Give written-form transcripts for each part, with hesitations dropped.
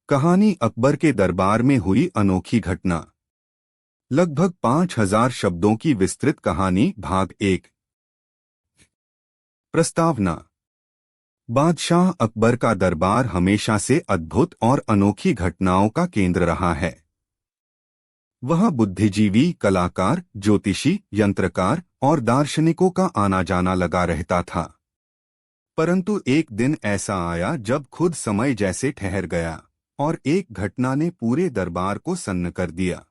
कहानी अकबर के दरबार में हुई अनोखी घटना। लगभग 5000 शब्दों की विस्तृत कहानी भाग 1। प्रस्तावना। बादशाह अकबर का दरबार हमेशा से अद्भुत और अनोखी घटनाओं का केंद्र रहा है। वह बुद्धिजीवी, कलाकार, ज्योतिषी, यंत्रकार और दार्शनिकों का आना जाना लगा रहता था। परंतु एक दिन ऐसा आया जब खुद समय जैसे ठहर गया और एक घटना ने पूरे दरबार को सन्न कर दिया।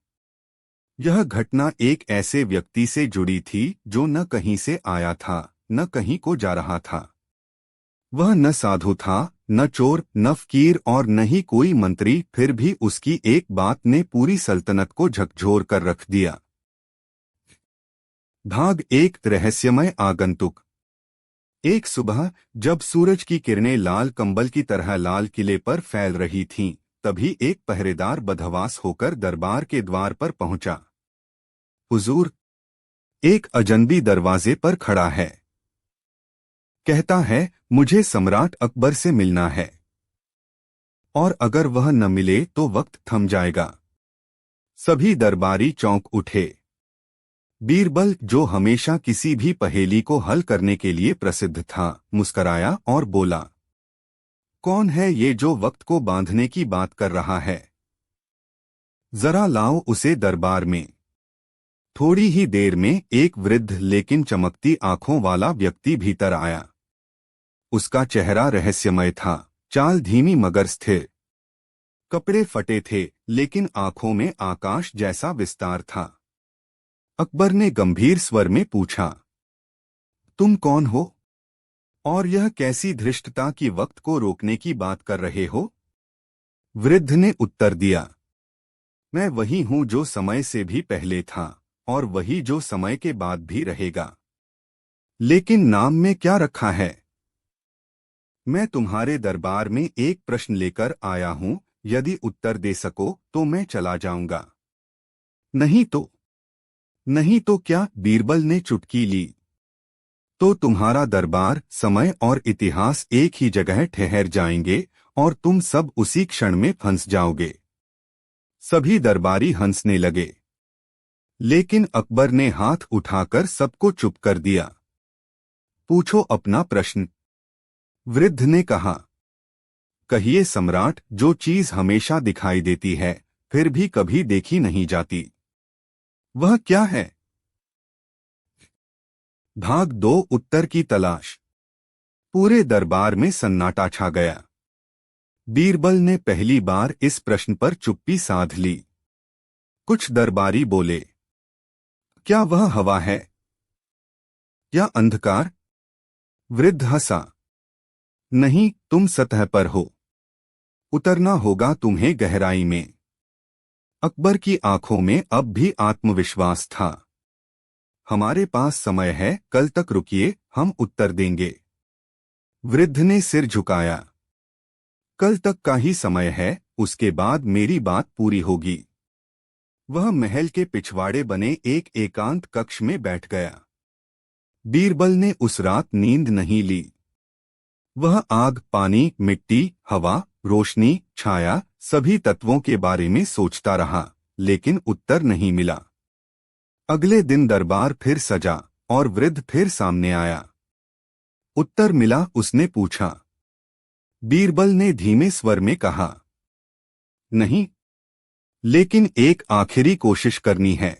यह घटना एक ऐसे व्यक्ति से जुड़ी थी जो न कहीं से आया था, न कहीं को जा रहा था। वह न साधु था, न चोर, न फकीर और न ही कोई मंत्री, फिर भी उसकी एक बात ने पूरी सल्तनत को झकझोर कर रख दिया। भाग 1। रहस्यमय आगंतुक। एक सुबह जब सूरज की किरणें लाल कंबल की तरह लाल किले पर फैल रही थीं, तभी एक पहरेदार बदहवास होकर दरबार के द्वार पर पहुंचा। हुजूर, एक अजनबी दरवाजे पर खड़ा है। कहता है मुझे सम्राट अकबर से मिलना है, और अगर वह न मिले तो वक्त थम जाएगा। सभी दरबारी चौंक उठे। बीरबल, जो हमेशा किसी भी पहेली को हल करने के लिए प्रसिद्ध था, मुस्कराया और बोला, कौन है ये जो वक्त को बांधने की बात कर रहा है? जरा लाओ उसे दरबार में। थोड़ी ही देर में एक वृद्ध लेकिन चमकती आंखों वाला व्यक्ति भीतर आया। उसका चेहरा रहस्यमय था, चाल धीमी मगर स्थिर। कपड़े फटे थे, लेकिन आंखों में आकाश जैसा विस्तार था। अकबर ने गंभीर स्वर में पूछा, तुम कौन हो? और यह कैसी धृष्टता की वक्त को रोकने की बात कर रहे हो? वृद्ध ने उत्तर दिया, मैं वही हूं जो समय से भी पहले था, और वही जो समय के बाद भी रहेगा। लेकिन नाम में क्या रखा है? मैं तुम्हारे दरबार में एक प्रश्न लेकर आया हूं, यदि उत्तर दे सको तो मैं चला जाऊंगा, नहीं तो क्या? बीरबल ने चुटकी ली। तो तुम्हारा दरबार, समय और इतिहास एक ही जगह ठहर जाएंगे और तुम सब उसी क्षण में फंस जाओगे। सभी दरबारी हंसने लगे, लेकिन अकबर ने हाथ उठाकर सबको चुप कर दिया। पूछो अपना प्रश्न, वृद्ध ने कहा। कहिए सम्राट, जो चीज हमेशा दिखाई देती है फिर भी कभी देखी नहीं जाती, वह क्या है? भाग 2। उत्तर की तलाश। पूरे दरबार में सन्नाटा छा गया। बीरबल ने पहली बार इस प्रश्न पर चुप्पी साध ली। कुछ दरबारी बोले, क्या वह हवा है या अंधकार? वृद्ध हंसा, नहीं, तुम सतह पर हो, उतरना होगा तुम्हें गहराई में। अकबर की आंखों में अब भी आत्मविश्वास था। हमारे पास समय है, कल तक रुकिए, हम उत्तर देंगे। वृद्ध ने सिर झुकाया। कल तक का ही समय है, उसके बाद मेरी बात पूरी होगी। वह महल के पिछवाड़े बने एक एकांत कक्ष में बैठ गया। बीरबल ने उस रात नींद नहीं ली। वह आग, पानी, मिट्टी, हवा, रोशनी, छाया, सभी तत्वों के बारे में सोचता रहा, लेकिन उत्तर नहीं मिला। अगले दिन दरबार फिर सजा और वृद्ध फिर सामने आया। उत्तर मिला, उसने पूछा। बीरबल ने धीमे स्वर में कहा, नहीं, लेकिन एक आखिरी कोशिश करनी है।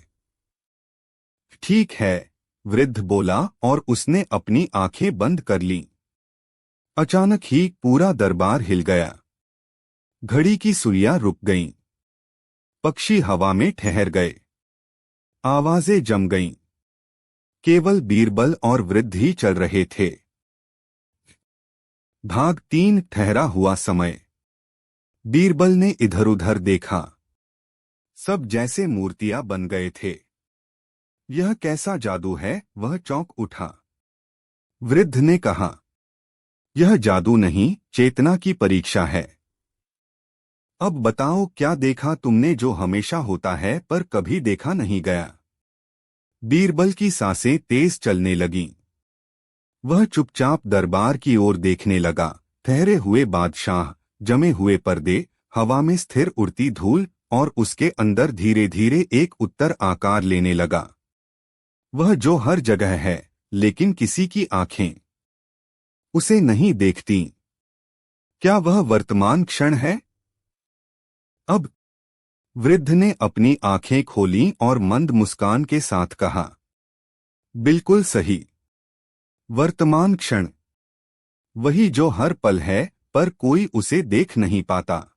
ठीक है, वृद्ध बोला और उसने अपनी आंखें बंद कर लीं। अचानक ही पूरा दरबार हिल गया। घड़ी की सुइयां रुक गईं। पक्षी हवा में ठहर गए। आवाजें जम गईं। केवल बीरबल और वृद्ध ही चल रहे थे। भाग 3। ठहरा हुआ समय। बीरबल ने इधर-उधर देखा। सब जैसे मूर्तियां बन गए थे। यह कैसा जादू है? वह चौंक उठा। वृद्ध ने कहा, यह जादू नहीं, चेतना की परीक्षा है। अब बताओ, क्या देखा तुमने जो हमेशा होता है पर कभी देखा नहीं गया? बीरबल की सांसें तेज चलने लगीं। वह चुपचाप दरबार की ओर देखने लगा। ठहरे हुए बादशाह, जमे हुए पर्दे, हवा में स्थिर उड़ती धूल और उसके अंदर धीरे धीरे एक उत्तर आकार लेने लगा। वह जो हर जगह है, लेकिन किसी की आंखें उसे नहीं देखती। क्या वह वर्तमान क्षण है? अब वृद्ध ने अपनी आंखें खोलीं और मंद मुस्कान के साथ कहा, बिल्कुल सही। वर्तमान क्षण वही जो हर पल है, पर कोई उसे देख नहीं पाता।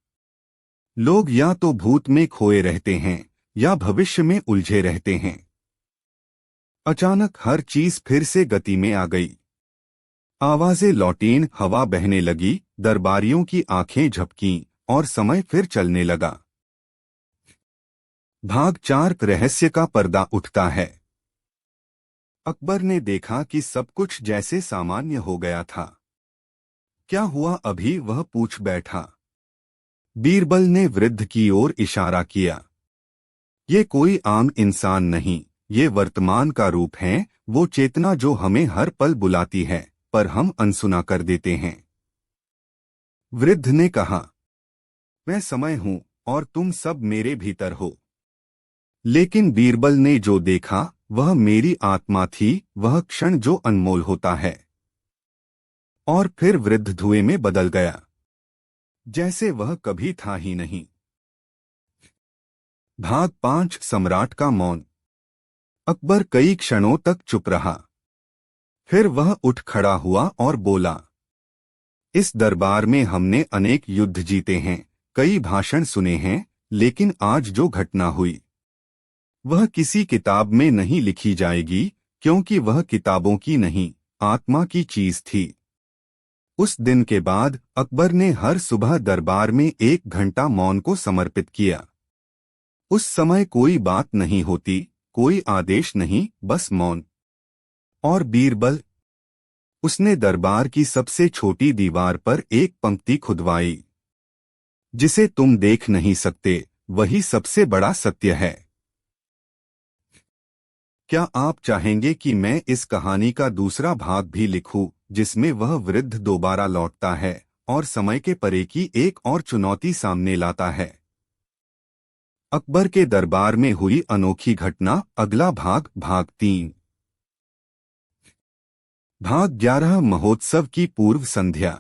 लोग या तो भूत में खोए रहते हैं या भविष्य में उलझे रहते हैं। अचानक हर चीज फिर से गति में आ गई। आवाजें लौटीं, हवा बहने लगी, दरबारियों की आंखें झपकीं और समय फिर चलने लगा। भाग 4 रहस्य का पर्दा उठता है। अकबर ने देखा कि सब कुछ जैसे सामान्य हो गया था। क्या हुआ अभी? वह पूछ बैठा। बीरबल ने वृद्ध की ओर इशारा किया। ये कोई आम इंसान नहीं, ये वर्तमान का रूप है, वो चेतना जो हमें हर पल बुलाती है, पर हम अनसुना कर देते हैं। वृद्ध ने कहा, मैं समय हूं और तुम सब मेरे भीतर हो। लेकिन बीरबल ने जो देखा वह मेरी आत्मा थी, वह क्षण जो अनमोल होता है। और फिर वृद्ध धुएं में बदल गया, जैसे वह कभी था ही नहीं। भाग 5 सम्राट का मौन। अकबर कई क्षणों तक चुप रहा। फिर वह उठ खड़ा हुआ और बोला, इस दरबार में हमने अनेक युद्ध जीते हैं, कई भाषण सुने हैं, लेकिन आज जो घटना हुई वह किसी किताब में नहीं लिखी जाएगी, क्योंकि वह किताबों की नहीं, आत्मा की चीज थी। उस दिन के बाद अकबर ने हर सुबह दरबार में 1 घंटा मौन को समर्पित किया। उस समय कोई बात नहीं होती, कोई आदेश नहीं, बस मौन। और बीरबल? उसने दरबार की सबसे छोटी दीवार पर एक पंक्ति खुदवाई, जिसे तुम देख नहीं सकते, वही सबसे बड़ा सत्य है। क्या आप चाहेंगे कि मैं इस कहानी का दूसरा भाग भी लिखूं, जिसमें वह वृद्ध दोबारा लौटता है और समय के परे की एक और चुनौती सामने लाता है? अकबर के दरबार में हुई अनोखी घटना, अगला भाग, भाग 3। भाग 11 महोत्सव की पूर्व संध्या।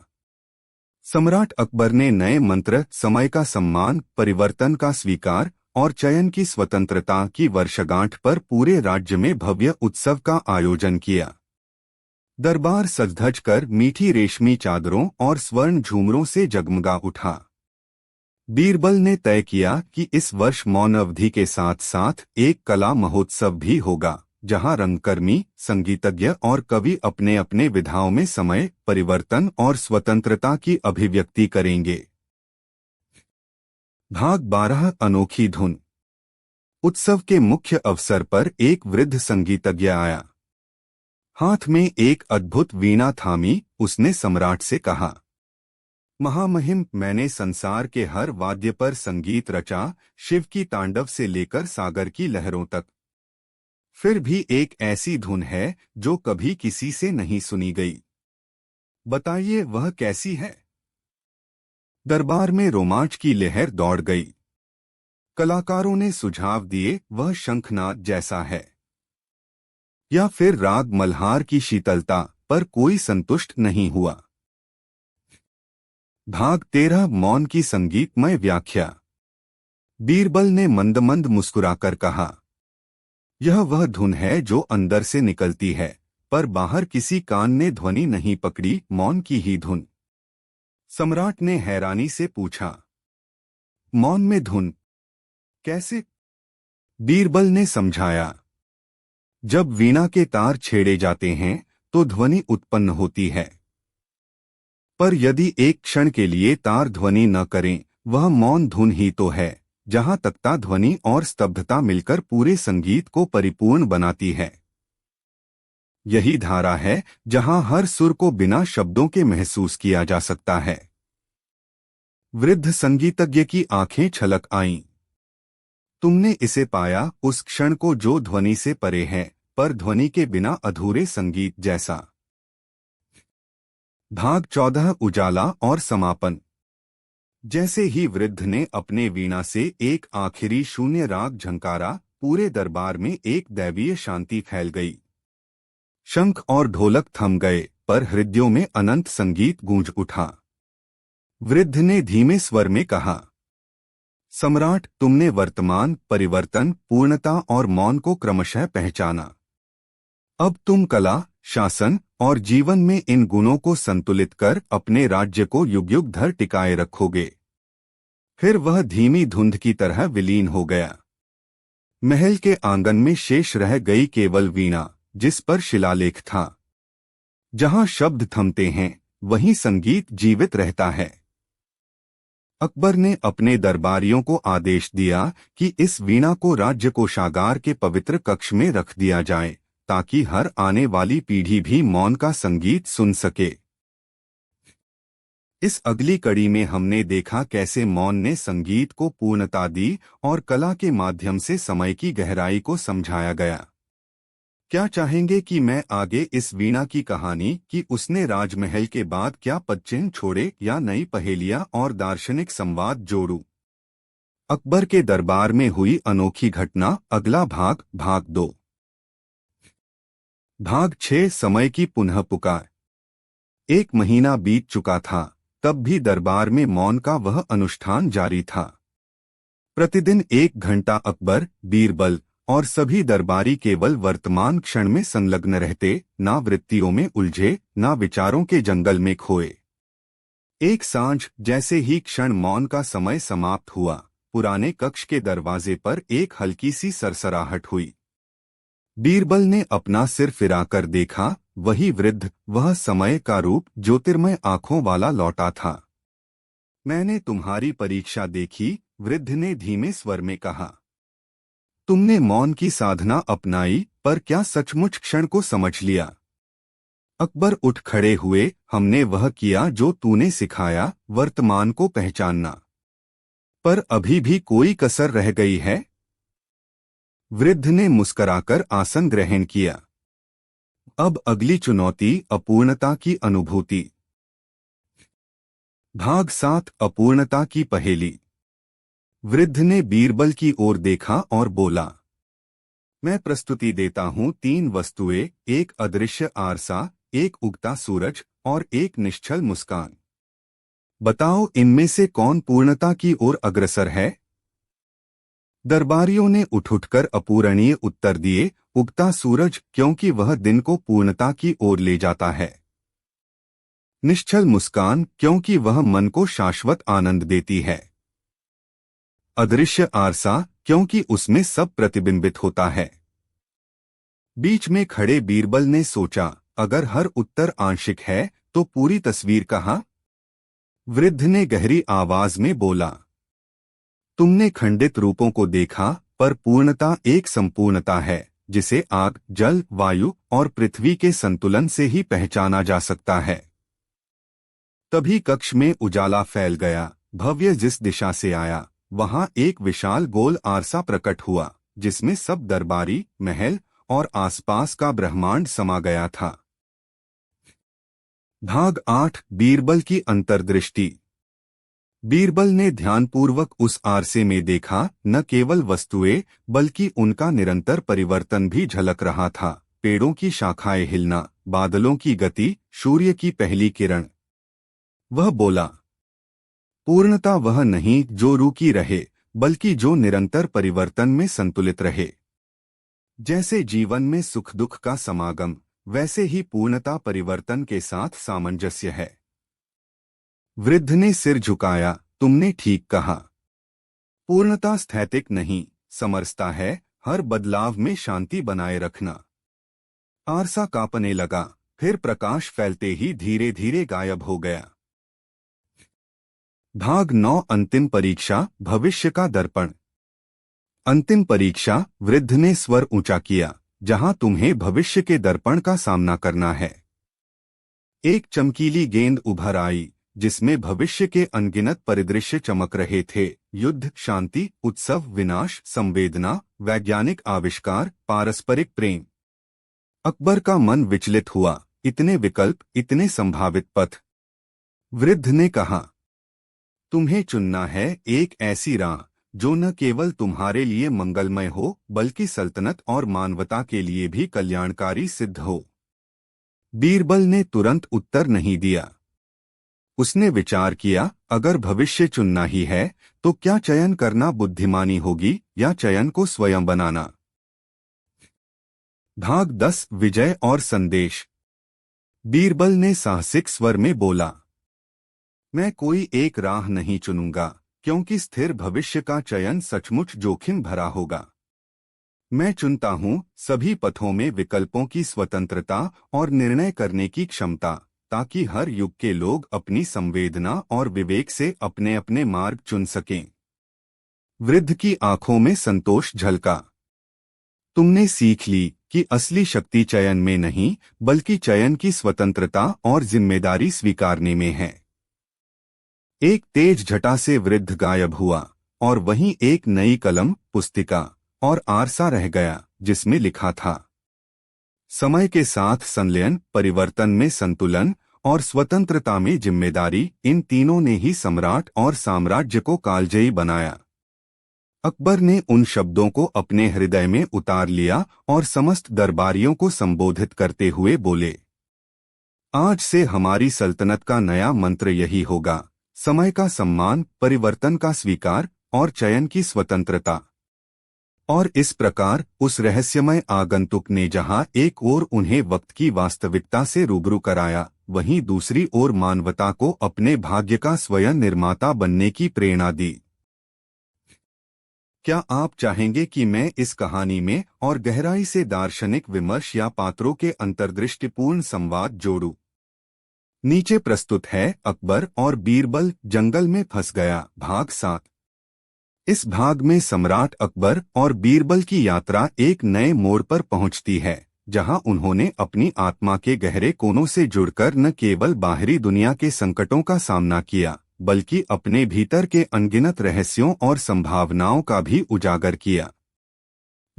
सम्राट अकबर ने नए मंत्र, समय का सम्मान, परिवर्तन का स्वीकार और चयन की स्वतंत्रता की वर्षगांठ पर पूरे राज्य में भव्य उत्सव का आयोजन किया। दरबार सज-धज कर मीठी रेशमी चादरों और स्वर्ण झूमरों से जगमगा उठा। बीरबल ने तय किया कि इस वर्ष मौन अवधि के साथ साथ एक कला महोत्सव भी होगा, जहां रंगकर्मी, संगीतज्ञ और कवि अपने अपने विधाओं में समय, परिवर्तन और स्वतंत्रता की अभिव्यक्ति करेंगे। भाग 12 अनोखी धुन। उत्सव के मुख्य अवसर पर एक वृद्ध संगीतज्ञ आया। हाथ में एक अद्भुत वीणा थामी, उसने सम्राट से कहा, महामहिम, मैंने संसार के हर वाद्य पर संगीत रचा, शिव की तांडव से लेकर सागर की लहरों तक। फिर भी एक ऐसी धुन है जो कभी किसी से नहीं सुनी गई। बताइए वह कैसी है? दरबार में रोमांच की लहर दौड़ गई। कलाकारों ने सुझाव दिए, वह शंखनाद जैसा है, या फिर राग मल्हार की शीतलता, पर कोई संतुष्ट नहीं हुआ। भाग 13 मौन की संगीतमय व्याख्या। बीरबल ने मंद मंद मुस्कुराकर कहा, यह वह धुन है जो अंदर से निकलती है, पर बाहर किसी कान ने ध्वनि नहीं पकड़ी, मौन की ही धुन। सम्राट ने हैरानी से पूछा, मौन में धुन कैसे? बीरबल ने समझाया, जब वीणा के तार छेड़े जाते हैं तो ध्वनि उत्पन्न होती है, पर यदि एक क्षण के लिए तार ध्वनि न करें, वह मौन धुन ही तो है, जहां तख्ता ध्वनि और स्तब्धता मिलकर पूरे संगीत को परिपूर्ण बनाती है। यही धारा है जहां हर सुर को बिना शब्दों के महसूस किया जा सकता है। वृद्ध संगीतज्ञ की आंखें छलक आईं। तुमने इसे पाया, उस क्षण को जो ध्वनि से परे है, पर ध्वनि के बिना अधूरे संगीत जैसा। भाग 14 उजाला और समापन। जैसे ही वृद्ध ने अपने वीणा से एक आखिरी शून्य राग झंकारा, पूरे दरबार में एक दैवीय शांति फैल गई। शंख और ढोलक थम गए, पर हृदयों में अनंत संगीत गूंज उठा। वृद्ध ने धीमे स्वर में कहा, सम्राट, तुमने वर्तमान, परिवर्तन, पूर्णता और मौन को क्रमशः पहचाना। अब तुम कला, शासन और जीवन में इन गुणों को संतुलित कर अपने राज्य को युग युग धर टिकाए रखोगे। फिर वह धीमी धुंध की तरह विलीन हो गया। महल के आंगन में शेष रह गई केवल वीणा, जिस पर शिलालेख था। जहां शब्द थमते हैं, वहीं संगीत जीवित रहता है। अकबर ने अपने दरबारियों को आदेश दिया कि इस वीणा को राज्य कोषागार के पवित्र कक्ष में रख दिया जाए, ताकि हर आने वाली पीढ़ी भी मौन का संगीत सुन सके। इस अगली कड़ी में हमने देखा कैसे मौन ने संगीत को पूर्णता दी और कला के माध्यम से समय की गहराई को समझाया गया। क्या चाहेंगे कि मैं आगे इस वीणा की कहानी कि उसने राजमहल के बाद क्या पदचिन्ह छोड़े या नई पहेलियां और दार्शनिक संवाद जोड़ूं? अकबर के दरबार में हुई अनोखी घटना, अगला भाग, भाग 2। भाग 6, समय की पुनः पुकार। 1 महीना बीत चुका था, तब भी दरबार में मौन का वह अनुष्ठान जारी था। प्रतिदिन 1 घंटा अकबर, बीरबल और सभी दरबारी केवल वर्तमान क्षण में संलग्न रहते, ना वृत्तियों में उलझे, ना विचारों के जंगल में खोए। एक सांझ, जैसे ही क्षण मौन का समय समाप्त हुआ, पुराने कक्ष के दरवाजे पर एक हल्की सी सरसराहट हुई। बीरबल ने अपना सिर फिराकर देखा, वही वृद्ध, वह समय का रूप ज्योतिर्मय आंखों वाला लौटा था। मैंने तुम्हारी परीक्षा देखी, वृद्ध ने धीमे स्वर में कहा। तुमने मौन की साधना अपनाई, पर क्या सचमुच क्षण को समझ लिया? अकबर उठ खड़े हुए। हमने वह किया जो तूने सिखाया, वर्तमान को पहचानना। पर अभी भी कोई कसर रह गई है? वृद्ध ने मुस्कराकर आसन ग्रहण किया। अब अगली चुनौती, अपूर्णता की अनुभूति। भाग 7, अपूर्णता की पहेली। वृद्ध ने बीरबल की ओर देखा और बोला, मैं प्रस्तुति देता हूं 3 वस्तुएं, एक अदृश्य आरसा, एक उगता सूरज और एक निश्चल मुस्कान। बताओ, इनमें से कौन पूर्णता की ओर अग्रसर है? दरबारियों ने उठकर अपूरणीय उत्तर दिए, उगता सूरज, क्योंकि वह दिन को पूर्णता की ओर ले जाता है। निश्चल मुस्कान, क्योंकि वह मन को शाश्वत आनंद देती है। अदृश्य आरसा, क्योंकि उसमें सब प्रतिबिंबित होता है। बीच में खड़े बीरबल ने सोचा, अगर हर उत्तर आंशिक है, तो पूरी तस्वीर कहाँ? वृद्ध ने गहरी आवाज में बोला, तुमने खंडित रूपों को देखा, पर पूर्णता एक संपूर्णता है, जिसे आग, जल, वायु और पृथ्वी के संतुलन से ही पहचाना जा सकता है। तभी कक्ष में उजाला फैल गया। भव्य जिस दिशा से आया, वहां एक विशाल गोल आरसा प्रकट हुआ, जिसमें सब दरबारी, महल और आसपास का ब्रह्मांड समा गया था। भाग 8, बीरबल की अंतर्दृष्टि। बीरबल ने ध्यानपूर्वक उस आरसे में देखा। न केवल वस्तुएं, बल्कि उनका निरंतर परिवर्तन भी झलक रहा था। पेड़ों की शाखाएं हिलना, बादलों की गति, सूर्य की पहली किरण। वह बोला, पूर्णता वह नहीं जो रुकी रहे, बल्कि जो निरंतर परिवर्तन में संतुलित रहे। जैसे जीवन में सुख दुख का समागम, वैसे ही पूर्णता परिवर्तन के साथ सामंजस्य है। वृद्ध ने सिर झुकाया, तुमने ठीक कहा। पूर्णता स्थैतिक नहीं, समरसता है, हर बदलाव में शांति बनाए रखना। आरसा कांपने लगा, फिर प्रकाश फैलते ही धीरे धीरे गायब हो गया। भाग 9, अंतिम परीक्षा, भविष्य का दर्पण। अंतिम परीक्षा, वृद्ध ने स्वर ऊंचा किया, जहां तुम्हें भविष्य के दर्पण का सामना करना है। एक चमकीली गेंद उभर आई, जिसमें भविष्य के अनगिनत परिदृश्य चमक रहे थे। युद्ध, शांति, उत्सव, विनाश, संवेदना, वैज्ञानिक आविष्कार, पारस्परिक प्रेम। अकबर का मन विचलित हुआ। इतने विकल्प, इतने संभावित पथ। वृद्ध ने कहा, तुम्हें चुनना है एक ऐसी राह जो न केवल तुम्हारे लिए मंगलमय हो बल्कि सल्तनत और मानवता के लिए भी कल्याणकारी सिद्ध हो। बीरबल ने तुरंत उत्तर नहीं दिया। उसने विचार किया, अगर भविष्य चुनना ही है तो क्या चयन करना बुद्धिमानी होगी या चयन को स्वयं बनाना। भाग 10 विजय और संदेश। बीरबल ने साहसिक स्वर में बोला, मैं कोई एक राह नहीं चुनूंगा, क्योंकि स्थिर भविष्य का चयन सचमुच जोखिम भरा होगा। मैं चुनता हूं सभी पथों में विकल्पों की स्वतंत्रता और निर्णय करने की क्षमता, ताकि हर युग के लोग अपनी संवेदना और विवेक से अपने अपने मार्ग चुन सकें। वृद्ध की आंखों में संतोष झलका। तुमने सीख ली कि असली शक्ति चयन में नहीं बल्कि चयन की स्वतंत्रता और जिम्मेदारी स्वीकारने में है। एक तेज झटा से वृद्ध गायब हुआ और वहीं एक नई कलम, पुस्तिका और आरसा रह गया जिसमें लिखा था, समय के साथ संलयन, परिवर्तन में संतुलन और स्वतंत्रता में जिम्मेदारी, इन तीनों ने ही सम्राट और साम्राज्य को कालजयी बनाया। अकबर ने उन शब्दों को अपने हृदय में उतार लिया और समस्त दरबारियों को संबोधित करते हुए बोले, आज से हमारी सल्तनत का नया मंत्र यही होगा, समय का सम्मान, परिवर्तन का स्वीकार और चयन की स्वतंत्रता। और इस प्रकार उस रहस्यमय आगंतुक ने जहां एक ओर उन्हें वक्त की वास्तविकता से रूबरू कराया, वहीं दूसरी ओर मानवता को अपने भाग्य का स्वयं निर्माता बनने की प्रेरणा दी। क्या आप चाहेंगे कि मैं इस कहानी में और गहराई से दार्शनिक विमर्श या पात्रों के अंतर्दृष्टिपूर्ण संवाद जोड़ूं? नीचे प्रस्तुत है अकबर और बीरबल जंगल में फंस गया, भाग 7। इस भाग में सम्राट अकबर और बीरबल की यात्रा एक नए मोड़ पर पहुंचती है, जहां उन्होंने अपनी आत्मा के गहरे कोनों से जुड़कर न केवल बाहरी दुनिया के संकटों का सामना किया, बल्कि अपने भीतर के अनगिनत रहस्यों और संभावनाओं का भी उजागर किया।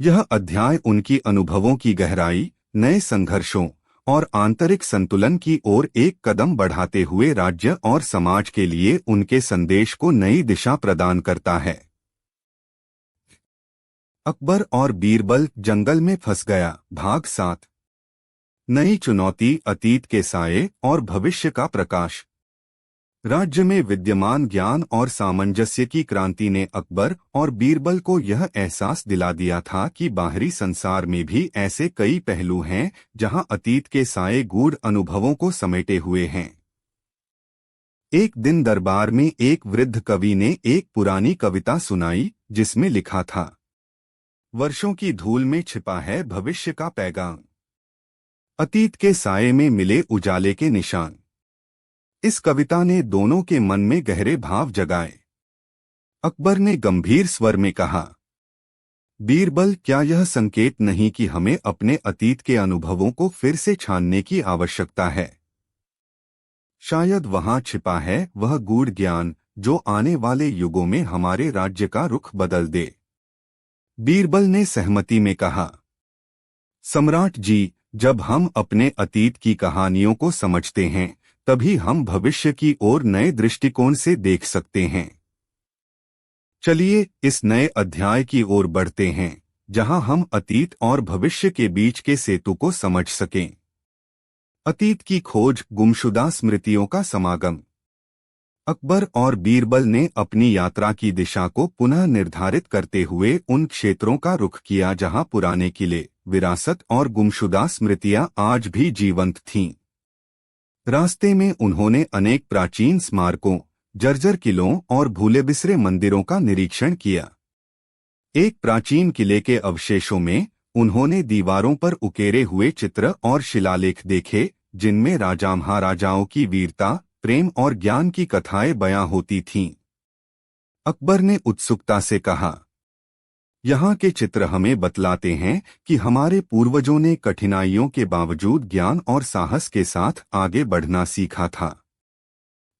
यह अध्याय उनकी अनुभवों की गहराई, नए संघर्षों और आंतरिक संतुलन की ओर एक कदम बढ़ाते हुए राज्य और समाज के लिए उनके संदेश को नई दिशा प्रदान करता है। अकबर और बीरबल जंगल में फंस गया, भाग 7। नई चुनौती, अतीत के साये और भविष्य का प्रकाश। राज्य में विद्यमान ज्ञान और सामंजस्य की क्रांति ने अकबर और बीरबल को यह एहसास दिला दिया था कि बाहरी संसार में भी ऐसे कई पहलू हैं जहां अतीत के साये गूढ़ अनुभवों को समेटे हुए हैं। एक दिन दरबार में एक वृद्ध कवि ने एक पुरानी कविता सुनाई जिसमें लिखा था, वर्षों की धूल में छिपा है भविष्य का पैगाम, अतीत के साये में मिले उजाले के निशान। इस कविता ने दोनों के मन में गहरे भाव जगाए। अकबर ने गंभीर स्वर में कहा, बीरबल, क्या यह संकेत नहीं कि हमें अपने अतीत के अनुभवों को फिर से छानने की आवश्यकता है? शायद वहां छिपा है वह गूढ़ ज्ञान जो आने वाले युगों में हमारे राज्य का रुख बदल दे। बीरबल ने सहमति में कहा, सम्राट जी, जब हम अपने अतीत की कहानियों को समझते हैं तभी हम भविष्य की ओर नए दृष्टिकोण से देख सकते हैं। चलिए इस नए अध्याय की ओर बढ़ते हैं, जहां हम अतीत और भविष्य के बीच के सेतु को समझ सकें। अतीत की खोज, गुमशुदा स्मृतियों का समागम। अकबर और बीरबल ने अपनी यात्रा की दिशा को पुनः निर्धारित करते हुए उन क्षेत्रों का रुख किया जहां पुराने किले, विरासत और गुमशुदा स्मृतियां आज भी जीवंत थीं। रास्ते में उन्होंने अनेक प्राचीन स्मारकों, जर्जर किलों और भूले बिसरे मंदिरों का निरीक्षण किया। एक प्राचीन किले के अवशेषों में उन्होंने दीवारों पर उकेरे हुए चित्र और शिलालेख देखे, जिनमें राजा महाराजाओं की वीरता, प्रेम और ज्ञान की कथाएं बयां होती थीं। अकबर ने उत्सुकता से कहा, यहाँ के चित्र हमें बतलाते हैं कि हमारे पूर्वजों ने कठिनाइयों के बावजूद ज्ञान और साहस के साथ आगे बढ़ना सीखा था।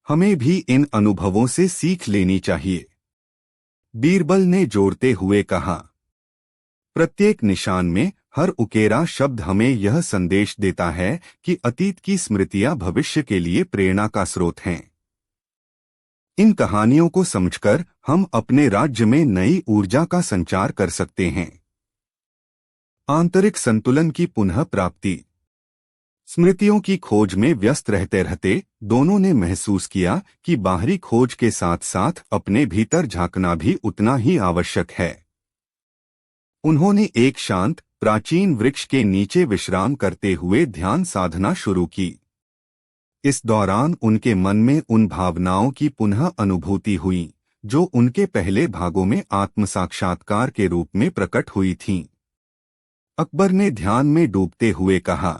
हमें भी इन अनुभवों से सीख लेनी चाहिए। बीरबल ने जोड़ते हुए कहा, प्रत्येक निशान में हर उकेरा शब्द हमें यह संदेश देता है कि अतीत की स्मृतियां भविष्य के लिए प्रेरणा का स्रोत हैं। इन कहानियों को समझकर हम अपने राज्य में नई ऊर्जा का संचार कर सकते हैं। आंतरिक संतुलन की पुनः प्राप्ति। स्मृतियों की खोज में व्यस्त रहते रहते दोनों ने महसूस किया कि बाहरी खोज के साथ साथ अपने भीतर झांकना भी उतना ही आवश्यक है। उन्होंने एक शांत प्राचीन वृक्ष के नीचे विश्राम करते हुए ध्यान साधना शुरू की। इस दौरान उनके मन में उन भावनाओं की पुनः अनुभूति हुई जो उनके पहले भागों में आत्मसाक्षात्कार के रूप में प्रकट हुई थीं। अकबर ने ध्यान में डूबते हुए कहा,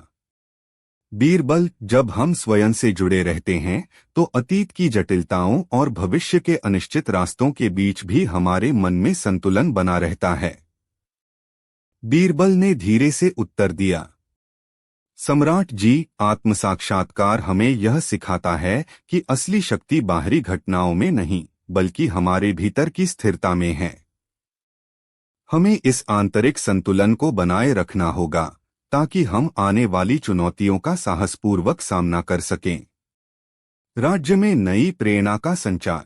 बीरबल, जब हम स्वयं से जुड़े रहते हैं तो अतीत की जटिलताओं और भविष्य के अनिश्चित रास्तों के बीच भी हमारे मन में संतुलन बना रहता है। बीरबल ने धीरे से उत्तर दिया, सम्राट जी, आत्मसाक्षात्कार हमें यह सिखाता है कि असली शक्ति बाहरी घटनाओं में नहीं बल्कि हमारे भीतर की स्थिरता में है। हमें इस आंतरिक संतुलन को बनाए रखना होगा ताकि हम आने वाली चुनौतियों का साहसपूर्वक सामना कर सकें। राज्य में नई प्रेरणा का संचार।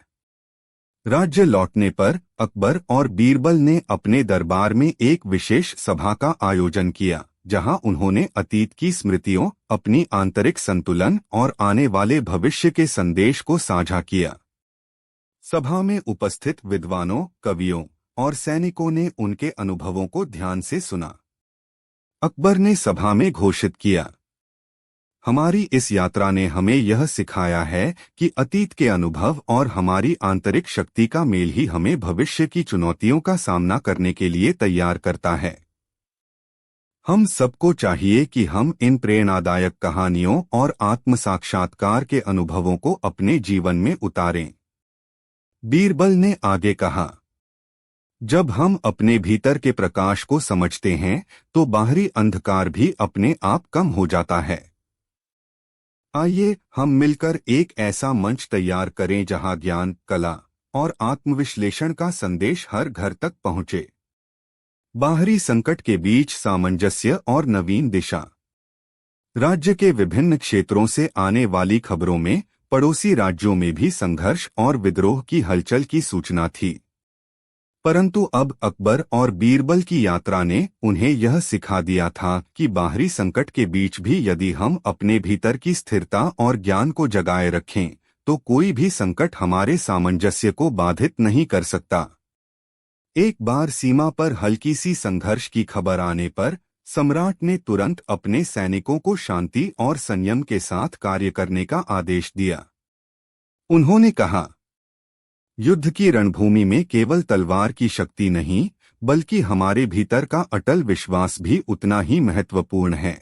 राज्य लौटने पर अकबर और बीरबल ने अपने दरबार में एक विशेष सभा का आयोजन किया जहां उन्होंने अतीत की स्मृतियों, अपनी आंतरिक संतुलन और आने वाले भविष्य के संदेश को साझा किया। सभा में उपस्थित विद्वानों, कवियों और सैनिकों ने उनके अनुभवों को ध्यान से सुना। अकबर ने सभा में घोषित किया, हमारी इस यात्रा ने हमें यह सिखाया है कि अतीत के अनुभव और हमारी आंतरिक शक्ति का मेल ही हमें भविष्य की चुनौतियों का सामना करने के लिए तैयार करता है। हम सबको चाहिए कि हम इन प्रेरणादायक कहानियों और आत्मसाक्षात्कार के अनुभवों को अपने जीवन में उतारें। बीरबल ने आगे कहा, जब हम अपने भीतर के प्रकाश को समझते हैं तो बाहरी अंधकार भी अपने आप कम हो जाता है। आइए हम मिलकर एक ऐसा मंच तैयार करें जहां ज्ञान, कला और आत्मविश्लेषण का संदेश हर घर तक पहुंचे। बाहरी संकट के बीच सामंजस्य और नवीन दिशा। राज्य के विभिन्न क्षेत्रों से आने वाली खबरों में पड़ोसी राज्यों में भी संघर्ष और विद्रोह की हलचल की सूचना थी, परंतु अब अकबर और बीरबल की यात्रा ने उन्हें यह सिखा दिया था कि बाहरी संकट के बीच भी यदि हम अपने भीतर की स्थिरता और ज्ञान को जगाए रखें तो कोई भी संकट हमारे सामंजस्य को बाधित नहीं कर सकता। एक बार सीमा पर हल्की सी संघर्ष की खबर आने पर सम्राट ने तुरंत अपने सैनिकों को शांति और संयम के साथ कार्य करने का आदेश दिया। उन्होंने कहा, युद्ध की रणभूमि में केवल तलवार की शक्ति नहीं बल्कि हमारे भीतर का अटल विश्वास भी उतना ही महत्वपूर्ण है।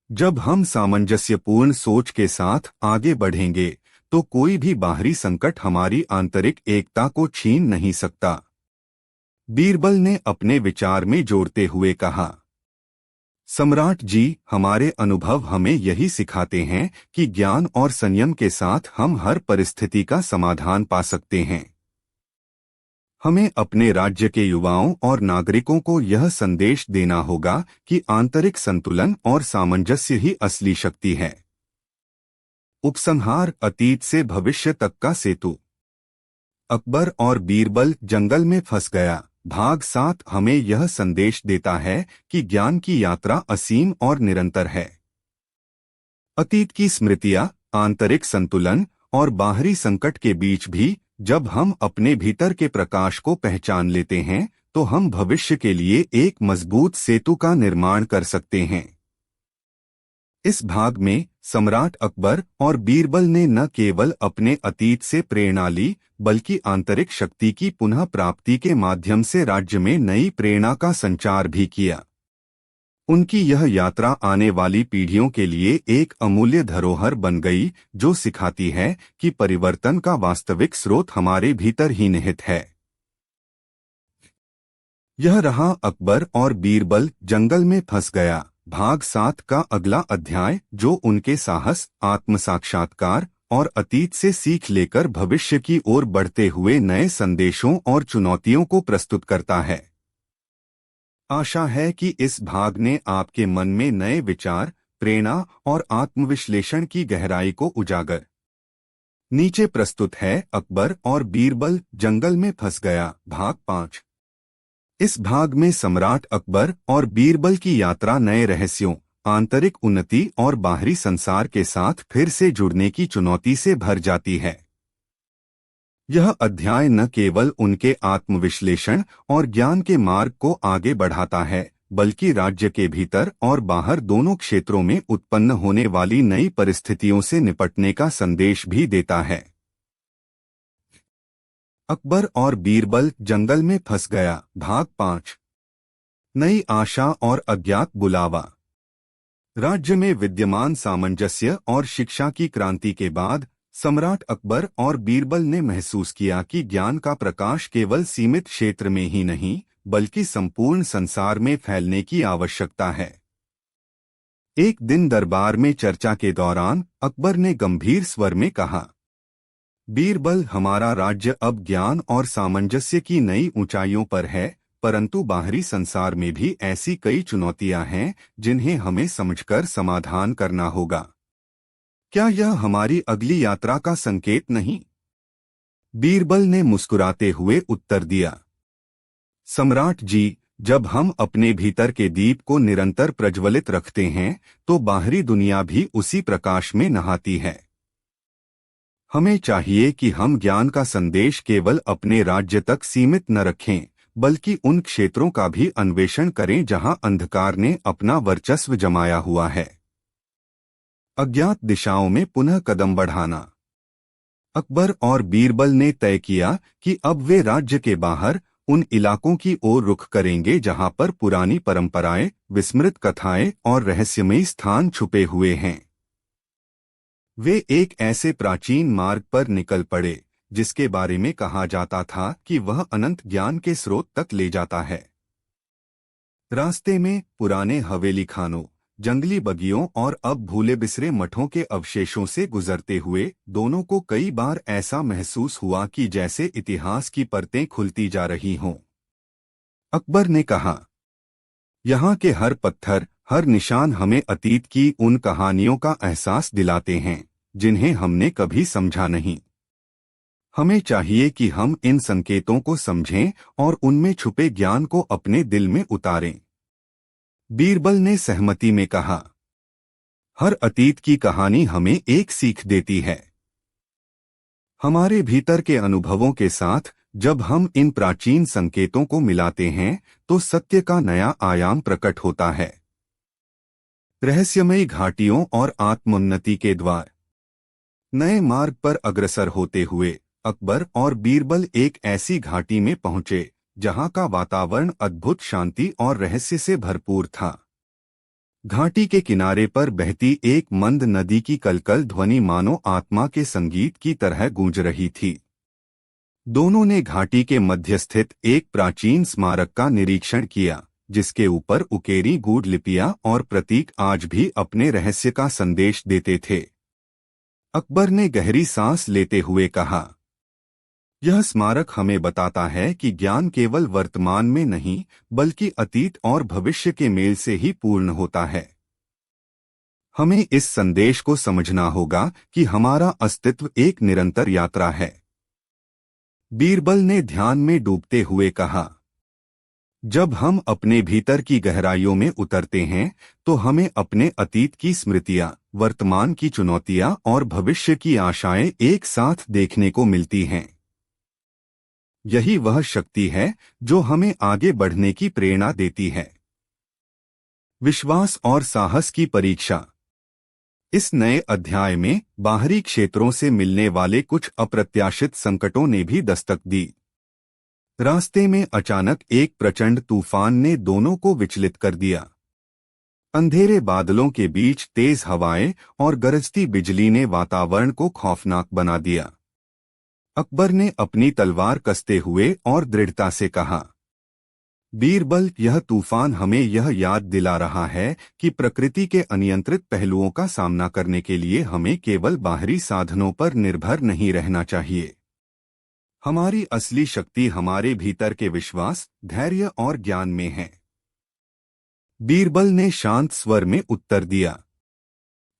जब हम सामंजस्यपूर्ण सोच के साथ आगे बढ़ेंगे तो कोई भी बाहरी संकट हमारी आंतरिक एकता को छीन नहीं सकता। बीरबल ने अपने विचार में जोड़ते हुए कहा, सम्राट जी, हमारे अनुभव हमें यही सिखाते हैं कि ज्ञान और संयम के साथ हम हर परिस्थिति का समाधान पा सकते हैं। हमें अपने राज्य के युवाओं और नागरिकों को यह संदेश देना होगा कि आंतरिक संतुलन और सामंजस्य ही असली शक्ति है। उपसंहार, अतीत से भविष्य तक का सेतु। अकबर और बीरबल जंगल में फंस गया। भाग 7 हमें यह संदेश देता है कि ज्ञान की यात्रा असीम और निरंतर है। अतीत की स्मृतियां, आंतरिक संतुलन और बाहरी संकट के बीच भी जब हम अपने भीतर के प्रकाश को पहचान लेते हैं तो हम भविष्य के लिए एक मजबूत सेतु का निर्माण कर सकते हैं। इस भाग में सम्राट अकबर और बीरबल ने न केवल अपने अतीत से प्रेरणा ली बल्कि आंतरिक शक्ति की पुनः प्राप्ति के माध्यम से राज्य में नई प्रेरणा का संचार भी किया। उनकी यह यात्रा आने वाली पीढ़ियों के लिए एक अमूल्य धरोहर बन गई जो सिखाती है कि परिवर्तन का वास्तविक स्रोत हमारे भीतर ही निहित है। यह रहा अकबर और बीरबल जंगल में फंस गया। भाग 7 का अगला अध्याय जो उनके साहस, आत्मसाक्षात्कार और अतीत से सीख लेकर भविष्य की ओर बढ़ते हुए नए संदेशों और चुनौतियों को प्रस्तुत करता है। आशा है कि इस भाग ने आपके मन में नए विचार, प्रेरणा और आत्मविश्लेषण की गहराई को उजागर नीचे प्रस्तुत है अकबर और बीरबल जंगल में फंस गया भाग 5। इस भाग में सम्राट अकबर और बीरबल की यात्रा नए रहस्यों, आंतरिक उन्नति और बाहरी संसार के साथ फिर से जुड़ने की चुनौती से भर जाती है। यह अध्याय न केवल उनके आत्मविश्लेषण और ज्ञान के मार्ग को आगे बढ़ाता है, बल्कि राज्य के भीतर और बाहर दोनों क्षेत्रों में उत्पन्न होने वाली नई परिस्थितियों से निपटने का संदेश भी देता है। अकबर और बीरबल जंगल में फंस गया भाग 5। नई आशा और अज्ञात बुलावा। राज्य में विद्यमान सामंजस्य और शिक्षा की क्रांति के बाद सम्राट अकबर और बीरबल ने महसूस किया कि ज्ञान का प्रकाश केवल सीमित क्षेत्र में ही नहीं, बल्कि संपूर्ण संसार में फैलने की आवश्यकता है। एक दिन दरबार में चर्चा के दौरान अकबर ने गंभीर स्वर में कहा, बीरबल, हमारा राज्य अब ज्ञान और सामंजस्य की नई ऊंचाइयों पर है, परंतु बाहरी संसार में भी ऐसी कई चुनौतियां हैं जिन्हें हमें समझकर समाधान करना होगा। क्या यह हमारी अगली यात्रा का संकेत नहीं? बीरबल ने मुस्कुराते हुए उत्तर दिया, सम्राट जी, जब हम अपने भीतर के दीप को निरंतर प्रज्वलित रखते हैं तो बाहरी दुनिया भी उसी प्रकाश में नहाती है। हमें चाहिए कि हम ज्ञान का संदेश केवल अपने राज्य तक सीमित न रखें, बल्कि उन क्षेत्रों का भी अन्वेषण करें जहां अंधकार ने अपना वर्चस्व जमाया हुआ है। अज्ञात दिशाओं में पुनः कदम बढ़ाना। अकबर और बीरबल ने तय किया कि अब वे राज्य के बाहर उन इलाकों की ओर रुख करेंगे जहां पर पुरानी परंपराएं, विस्मृत कथाएं और रहस्यमयी स्थान छुपे हुए हैं। वे एक ऐसे प्राचीन मार्ग पर निकल पड़े जिसके बारे में कहा जाता था कि वह अनंत ज्ञान के स्रोत तक ले जाता है। रास्ते में पुराने हवेली खानों, जंगली बगियों और अब भूले बिसरे मठों के अवशेषों से गुजरते हुए दोनों को कई बार ऐसा महसूस हुआ कि जैसे इतिहास की परतें खुलती जा रही हों। अकबर ने कहा, यहाँ के हर पत्थर, हर निशान हमें अतीत की उन कहानियों का एहसास दिलाते हैं जिन्हें हमने कभी समझा नहीं। हमें चाहिए कि हम इन संकेतों को समझें और उनमें छुपे ज्ञान को अपने दिल में उतारें। बीरबल ने सहमति में कहा, हर अतीत की कहानी हमें एक सीख देती है। हमारे भीतर के अनुभवों के साथ जब हम इन प्राचीन संकेतों को मिलाते हैं तो सत्य का नया आयाम प्रकट होता है। रहस्यमयी घाटियों और आत्मोन्नति के द्वार। नए मार्ग पर अग्रसर होते हुए अकबर और बीरबल एक ऐसी घाटी में पहुंचे जहां का वातावरण अद्भुत शांति और रहस्य से भरपूर था। घाटी के किनारे पर बहती एक मंद नदी की कलकल ध्वनि मानो आत्मा के संगीत की तरह गूंज रही थी। दोनों ने घाटी के मध्य स्थित एक प्राचीन स्मारक का निरीक्षण किया, जिसके ऊपर उकेरी गूढ़ लिपियां और प्रतीक आज भी अपने रहस्य का संदेश देते थे। अकबर ने गहरी सांस लेते हुए कहा, यह स्मारक हमें बताता है कि ज्ञान केवल वर्तमान में नहीं, बल्कि अतीत और भविष्य के मेल से ही पूर्ण होता है। हमें इस संदेश को समझना होगा कि हमारा अस्तित्व एक निरंतर यात्रा है। बीरबल ने ध्यान में डूबते हुए कहा, जब हम अपने भीतर की गहराइयों में उतरते हैं तो हमें अपने अतीत की स्मृतियां, वर्तमान की चुनौतियां और भविष्य की आशाएं एक साथ देखने को मिलती हैं। यही वह शक्ति है जो हमें आगे बढ़ने की प्रेरणा देती है। विश्वास और साहस की परीक्षा। इस नए अध्याय में बाहरी क्षेत्रों से मिलने वाले कुछ अप्रत्याशित संकटों ने भी दस्तक दी। रास्ते में अचानक एक प्रचंड तूफान ने दोनों को विचलित कर दिया। अंधेरे बादलों के बीच तेज हवाएं और गरजती बिजली ने वातावरण को खौफनाक बना दिया। अकबर ने अपनी तलवार कसते हुए और दृढ़ता से कहा, बीरबल, यह तूफान हमें यह याद दिला रहा है कि प्रकृति के अनियंत्रित पहलुओं का सामना करने के लिए हमें केवल बाहरी साधनों पर निर्भर नहीं रहना चाहिए। हमारी असली शक्ति हमारे भीतर के विश्वास, धैर्य और ज्ञान में है। बीरबल ने शांत स्वर में उत्तर दिया,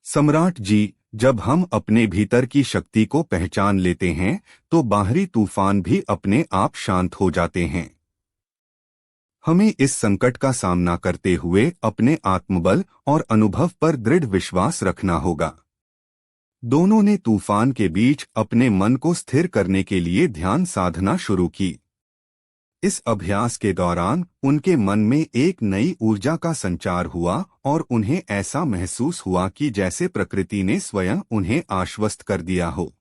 सम्राट जी, जब हम अपने भीतर की शक्ति को पहचान लेते हैं तो बाहरी तूफान भी अपने आप शांत हो जाते हैं। हमें इस संकट का सामना करते हुए अपने आत्मबल और अनुभव पर दृढ़ विश्वास रखना होगा। दोनों ने तूफान के बीच अपने मन को स्थिर करने के लिए ध्यान साधना शुरू की। इस अभ्यास के दौरान उनके मन में एक नई ऊर्जा का संचार हुआ और उन्हें ऐसा महसूस हुआ कि जैसे प्रकृति ने स्वयं उन्हें आश्वस्त कर दिया हो।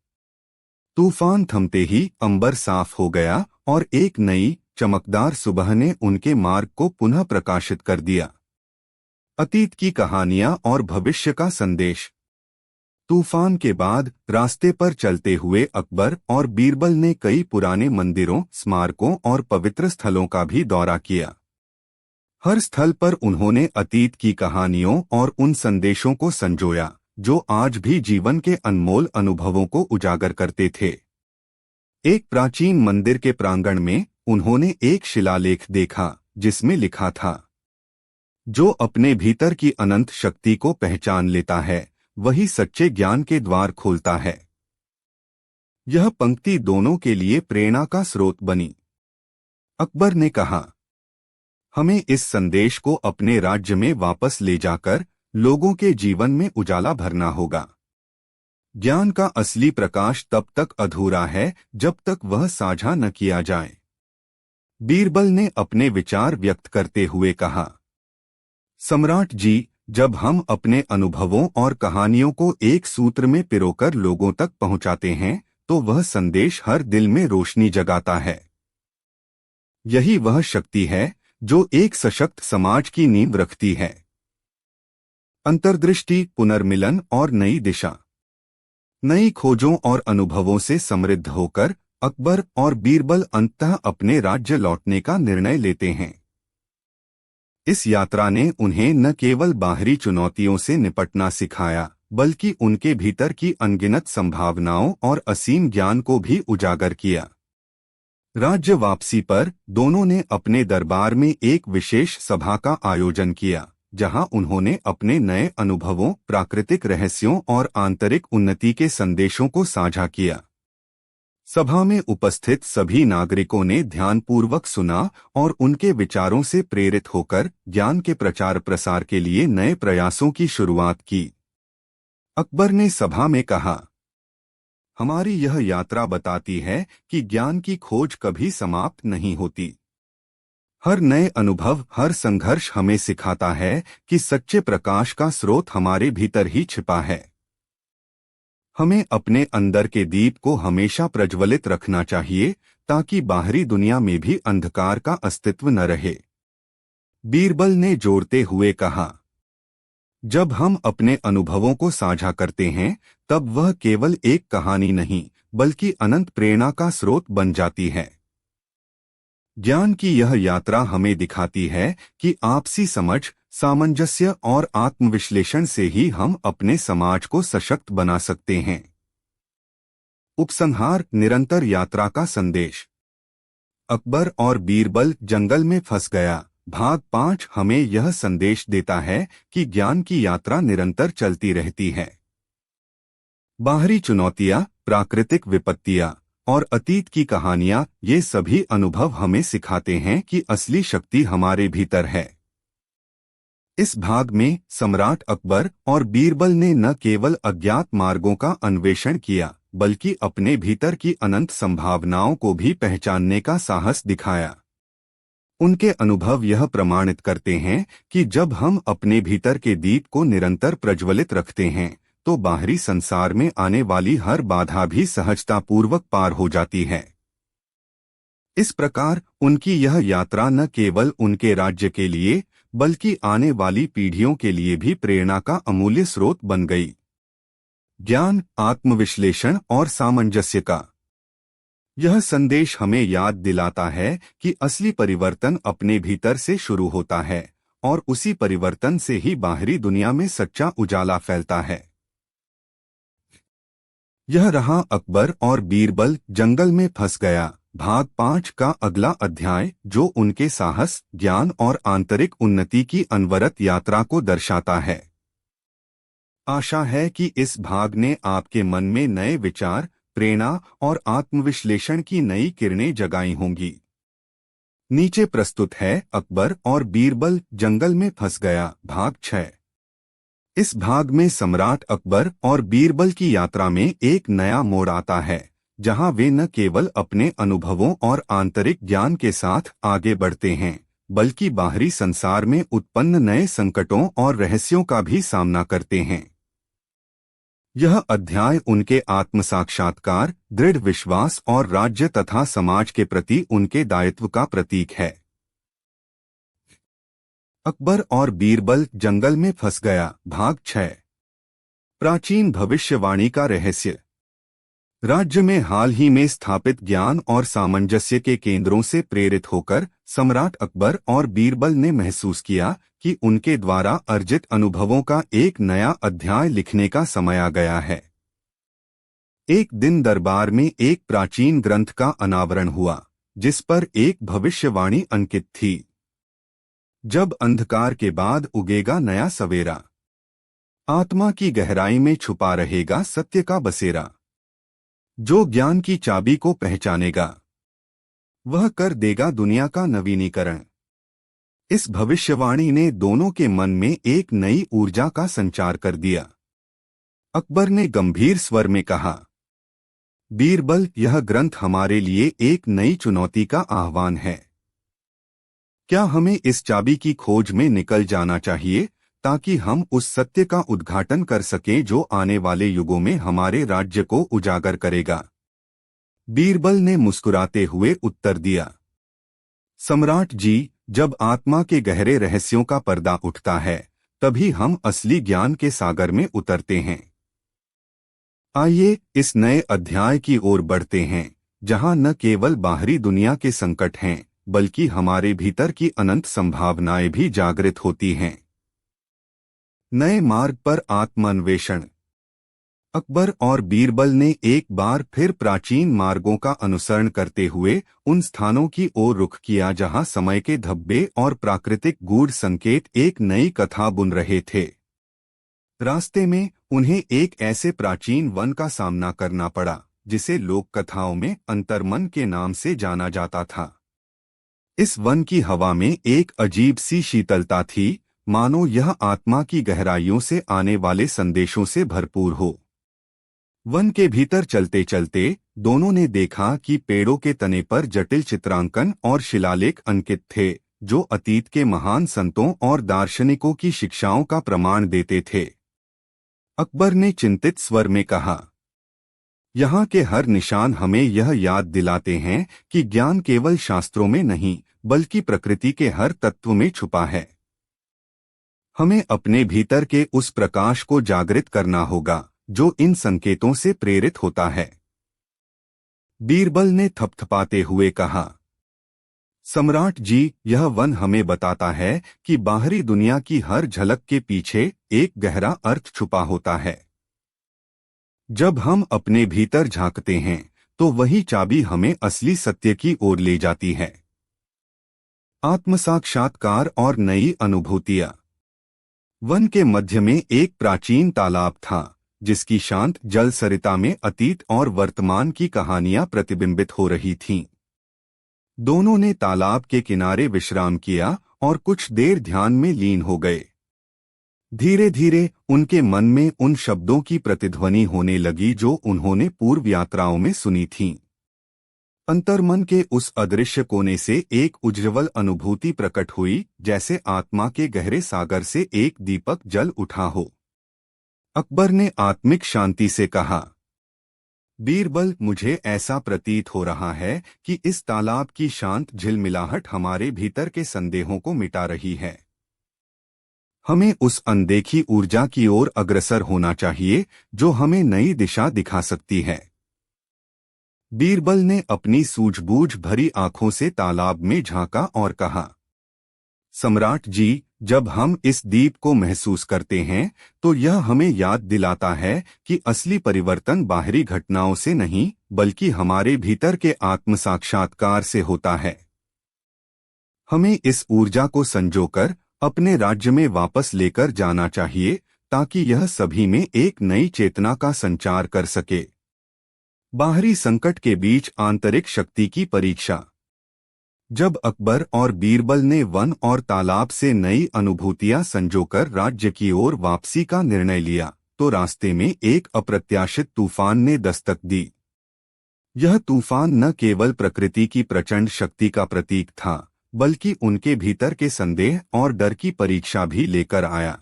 तूफान थमते ही अंबर साफ हो गया और एक नई चमकदार सुबह ने उनके मार्ग को पुनः प्रकाशित कर दिया। अतीत की कहानियां और भविष्य का संदेश। तूफान के बाद रास्ते पर चलते हुए अकबर और बीरबल ने कई पुराने मंदिरों, स्मारकों और पवित्र स्थलों का भी दौरा किया। हर स्थल पर उन्होंने अतीत की कहानियों और उन संदेशों को संजोया जो आज भी जीवन के अनमोल अनुभवों को उजागर करते थे। एक प्राचीन मंदिर के प्रांगण में उन्होंने एक शिलालेख देखा जिसमें लिखा था, जो अपने भीतर की अनंत शक्ति को पहचान लेता है वही सच्चे ज्ञान के द्वार खोलता है। यह पंक्ति दोनों के लिए प्रेरणा का स्रोत बनी। अकबर ने कहा, हमें इस संदेश को अपने राज्य में वापस ले जाकर लोगों के जीवन में उजाला भरना होगा। ज्ञान का असली प्रकाश तब तक अधूरा है जब तक वह साझा न किया जाए। बीरबल ने अपने विचार व्यक्त करते हुए कहा, सम्राट जी, जब हम अपने अनुभवों और कहानियों को एक सूत्र में पिरोकर लोगों तक पहुंचाते हैं तो वह संदेश हर दिल में रोशनी जगाता है। यही वह शक्ति है जो एक सशक्त समाज की नींव रखती है। अंतर्दृष्टि, पुनर्मिलन और नई दिशा। नई खोजों और अनुभवों से समृद्ध होकर अकबर और बीरबल अंततः अपने राज्य लौटने का निर्णय लेते हैं। इस यात्रा ने उन्हें न केवल बाहरी चुनौतियों से निपटना सिखाया बल्कि उनके भीतर की अनगिनत संभावनाओं और असीम ज्ञान को भी उजागर किया। राज्य वापसी पर दोनों ने अपने दरबार में एक विशेष सभा का आयोजन किया जहां उन्होंने अपने नए अनुभवों, प्राकृतिक रहस्यों और आंतरिक उन्नति के संदेशों को साझा किया। सभा में उपस्थित सभी नागरिकों ने ध्यानपूर्वक सुना और उनके विचारों से प्रेरित होकर ज्ञान के प्रचार प्रसार के लिए नए प्रयासों की शुरुआत की। अकबर ने सभा में कहा, हमारी यह यात्रा बताती है कि ज्ञान की खोज कभी समाप्त नहीं होती। हर नए अनुभव, हर संघर्ष हमें सिखाता है कि सच्चे प्रकाश का स्रोत हमारे भीतर ही छिपा है। हमें अपने अंदर के दीप को हमेशा प्रज्वलित रखना चाहिए ताकि बाहरी दुनिया में भी अंधकार का अस्तित्व न रहे। बीरबल ने जोड़ते हुए कहा, जब हम अपने अनुभवों को साझा करते हैं तब वह केवल एक कहानी नहीं बल्कि अनंत प्रेरणा का स्रोत बन जाती है। ज्ञान की यह यात्रा हमें दिखाती है कि आपसी समझ, सामंजस्य और आत्मविश्लेषण से ही हम अपने समाज को सशक्त बना सकते हैं। उपसंहार, निरंतर यात्रा का संदेश। अकबर और बीरबल जंगल में फंस गया। भाग 5 हमें यह संदेश देता है कि ज्ञान की यात्रा निरंतर चलती रहती है। बाहरी चुनौतियां, प्राकृतिक विपत्तियां और अतीत की कहानियां, ये सभी अनुभव हमें सिखाते हैं कि असली शक्ति हमारे भीतर है। इस भाग में सम्राट अकबर और बीरबल ने न केवल अज्ञात मार्गों का अन्वेषण किया बल्कि अपने भीतर की अनंत संभावनाओं को भी पहचानने का साहस दिखाया। उनके अनुभव यह प्रमाणित करते हैं कि जब हम अपने भीतर के दीप को निरंतर प्रज्वलित रखते हैं तो बाहरी संसार में आने वाली हर बाधा भी सहजतापूर्वक पार हो जाती है। इस प्रकार उनकी यह यात्रा न केवल उनके राज्य के लिए बल्कि आने वाली पीढ़ियों के लिए भी प्रेरणा का अमूल्य स्रोत बन गई। ज्ञान, आत्मविश्लेषण और सामंजस्य का यह संदेश हमें याद दिलाता है कि असली परिवर्तन अपने भीतर से शुरू होता है और उसी परिवर्तन से ही बाहरी दुनिया में सच्चा उजाला फैलता है। यह रहा अकबर और बीरबल जंगल में फंस गया। भाग 5 का अगला अध्याय जो उनके साहस, ज्ञान और आंतरिक उन्नति की अनवरत यात्रा को दर्शाता है। आशा है कि इस भाग ने आपके मन में नए विचार, प्रेरणा और आत्मविश्लेषण की नई किरणें जगाई होंगी। नीचे प्रस्तुत है अकबर और बीरबल जंगल में फंस गया भाग 6। इस भाग में सम्राट अकबर और बीरबल की यात्रा में एक नया मोड़ आता है, जहां वे न केवल अपने अनुभवों और आंतरिक ज्ञान के साथ आगे बढ़ते हैं, बल्कि बाहरी संसार में उत्पन्न नए संकटों और रहस्यों का भी सामना करते हैं। यह अध्याय उनके आत्मसाक्षात्कार, दृढ़ विश्वास और राज्य तथा समाज के प्रति उनके दायित्व का प्रतीक है। अकबर और बीरबल जंगल में फंस गया भाग 6। प्राचीन भविष्यवाणी का रहस्य। राज्य में हाल ही में स्थापित ज्ञान और सामंजस्य के केंद्रों से प्रेरित होकर सम्राट अकबर और बीरबल ने महसूस किया कि उनके द्वारा अर्जित अनुभवों का एक नया अध्याय लिखने का समय आ गया है। एक दिन दरबार में एक प्राचीन ग्रंथ का अनावरण हुआ, जिस पर एक भविष्यवाणी अंकित थी। जब अंधकार के बाद उगेगा नया सवेरा, आत्मा की गहराई में छुपा रहेगा सत्य का बसेरा। जो ज्ञान की चाबी को पहचानेगा, वह कर देगा दुनिया का नवीनीकरण। इस भविष्यवाणी ने दोनों के मन में एक नई ऊर्जा का संचार कर दिया। अकबर ने गंभीर स्वर में कहा, बीरबल, यह ग्रंथ हमारे लिए एक नई चुनौती का आह्वान है। क्या हमें इस चाबी की खोज में निकल जाना चाहिए, ताकि हम उस सत्य का उद्घाटन कर सकें जो आने वाले युगों में हमारे राज्य को उजागर करेगा? बीरबल ने मुस्कुराते हुए उत्तर दिया, सम्राट जी, जब आत्मा के गहरे रहस्यों का पर्दा उठता है, तभी हम असली ज्ञान के सागर में उतरते हैं। आइए इस नए अध्याय की ओर बढ़ते हैं, जहां न केवल बाहरी दुनिया के संकट हैं, बल्कि हमारे भीतर की अनंत संभावनाएं भी जागृत होती हैं। नए मार्ग पर आत्मान्वेषण। अकबर और बीरबल ने एक बार फिर प्राचीन मार्गों का अनुसरण करते हुए उन स्थानों की ओर रुख किया जहां समय के धब्बे और प्राकृतिक गूढ़ संकेत एक नई कथा बुन रहे थे। रास्ते में उन्हें एक ऐसे प्राचीन वन का सामना करना पड़ा, जिसे लोक कथाओं में अंतर्मन के नाम से जाना जाता था। इस वन की हवा में एक अजीब सी शीतलता थी, मानो यह आत्मा की गहराइयों से आने वाले संदेशों से भरपूर हो। वन के भीतर चलते चलते दोनों ने देखा कि पेड़ों के तने पर जटिल चित्रांकन और शिलालेख अंकित थे, जो अतीत के महान संतों और दार्शनिकों की शिक्षाओं का प्रमाण देते थे। अकबर ने चिंतित स्वर में कहा, यहाँ के हर निशान हमें यह याद दिलाते हैं कि ज्ञान केवल शास्त्रों में नहीं, बल्कि प्रकृति के हर तत्व में छुपा है। हमें अपने भीतर के उस प्रकाश को जागृत करना होगा, जो इन संकेतों से प्रेरित होता है। बीरबल ने थपथपाते हुए कहा, सम्राट जी, यह वन हमें बताता है कि बाहरी दुनिया की हर झलक के पीछे एक गहरा अर्थ छुपा होता है। जब हम अपने भीतर झांकते हैं, तो वही चाबी हमें असली सत्य की ओर ले जाती है। आत्मसाक्षात्कार और नई अनुभूतियां। वन के मध्य में एक प्राचीन तालाब था, जिसकी शांत जल सरिता में अतीत और वर्तमान की कहानियां प्रतिबिंबित हो रही थीं। दोनों ने तालाब के किनारे विश्राम किया और कुछ देर ध्यान में लीन हो गए। धीरे धीरे उनके मन में उन शब्दों की प्रतिध्वनि होने लगी जो उन्होंने पूर्व यात्राओं में सुनी थीं। अंतर्मन के उस अदृश्य कोने से एक उज्ज्वल अनुभूति प्रकट हुई, जैसे आत्मा के गहरे सागर से एक दीपक जल उठा हो। अकबर ने आत्मिक शांति से कहा, बीरबल, मुझे ऐसा प्रतीत हो रहा है कि इस तालाब की शांत झिलमिलाहट हमारे भीतर के संदेहों को मिटा रही है। हमें उस अनदेखी ऊर्जा की ओर अग्रसर होना चाहिए जो हमें नई दिशा दिखा सकती है। बीरबल ने अपनी सूझबूझ भरी आंखों से तालाब में झांका और कहा, सम्राट जी, जब हम इस दीप को महसूस करते हैं, तो यह हमें याद दिलाता है कि असली परिवर्तन बाहरी घटनाओं से नहीं, बल्कि हमारे भीतर के आत्मसाक्षात्कार से होता है। हमें इस ऊर्जा को संजोकर अपने राज्य में वापस लेकर जाना चाहिए, ताकि यह सभी में एक नई चेतना का संचार कर सके। बाहरी संकट के बीच आंतरिक शक्ति की परीक्षा। जब अकबर और बीरबल ने वन और तालाब से नई अनुभूतियां संजोकर राज्य की ओर वापसी का निर्णय लिया, तो रास्ते में एक अप्रत्याशित तूफान ने दस्तक दी। यह तूफान न केवल प्रकृति की प्रचंड शक्ति का प्रतीक था, बल्कि उनके भीतर के संदेह और डर की परीक्षा भी लेकर आया।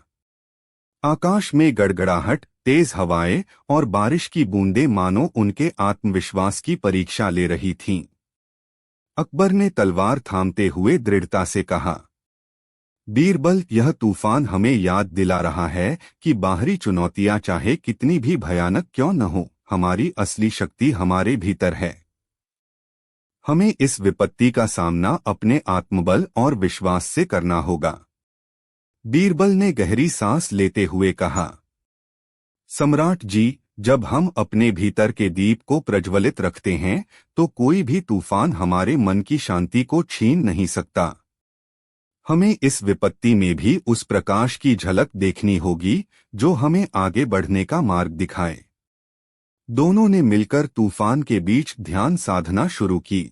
आकाश में गड़गड़ाहट, तेज हवाएं और बारिश की बूंदें मानो उनके आत्मविश्वास की परीक्षा ले रही थीं। अकबर ने तलवार थामते हुए दृढ़ता से कहा, बीरबल, यह तूफान हमें याद दिला रहा है कि बाहरी चुनौतियां चाहे कितनी भी भयानक क्यों न हो, हमारी असली शक्ति हमारे भीतर है। हमें इस विपत्ति का सामना अपने आत्मबल और विश्वास से करना होगा। बीरबल ने गहरी सांस लेते हुए कहा, सम्राट जी, जब हम अपने भीतर के दीप को प्रज्वलित रखते हैं, तो कोई भी तूफान हमारे मन की शांति को छीन नहीं सकता। हमें इस विपत्ति में भी उस प्रकाश की झलक देखनी होगी जो हमें आगे बढ़ने का मार्ग दिखाए। दोनों ने मिलकर तूफान के बीच ध्यान साधना शुरू की।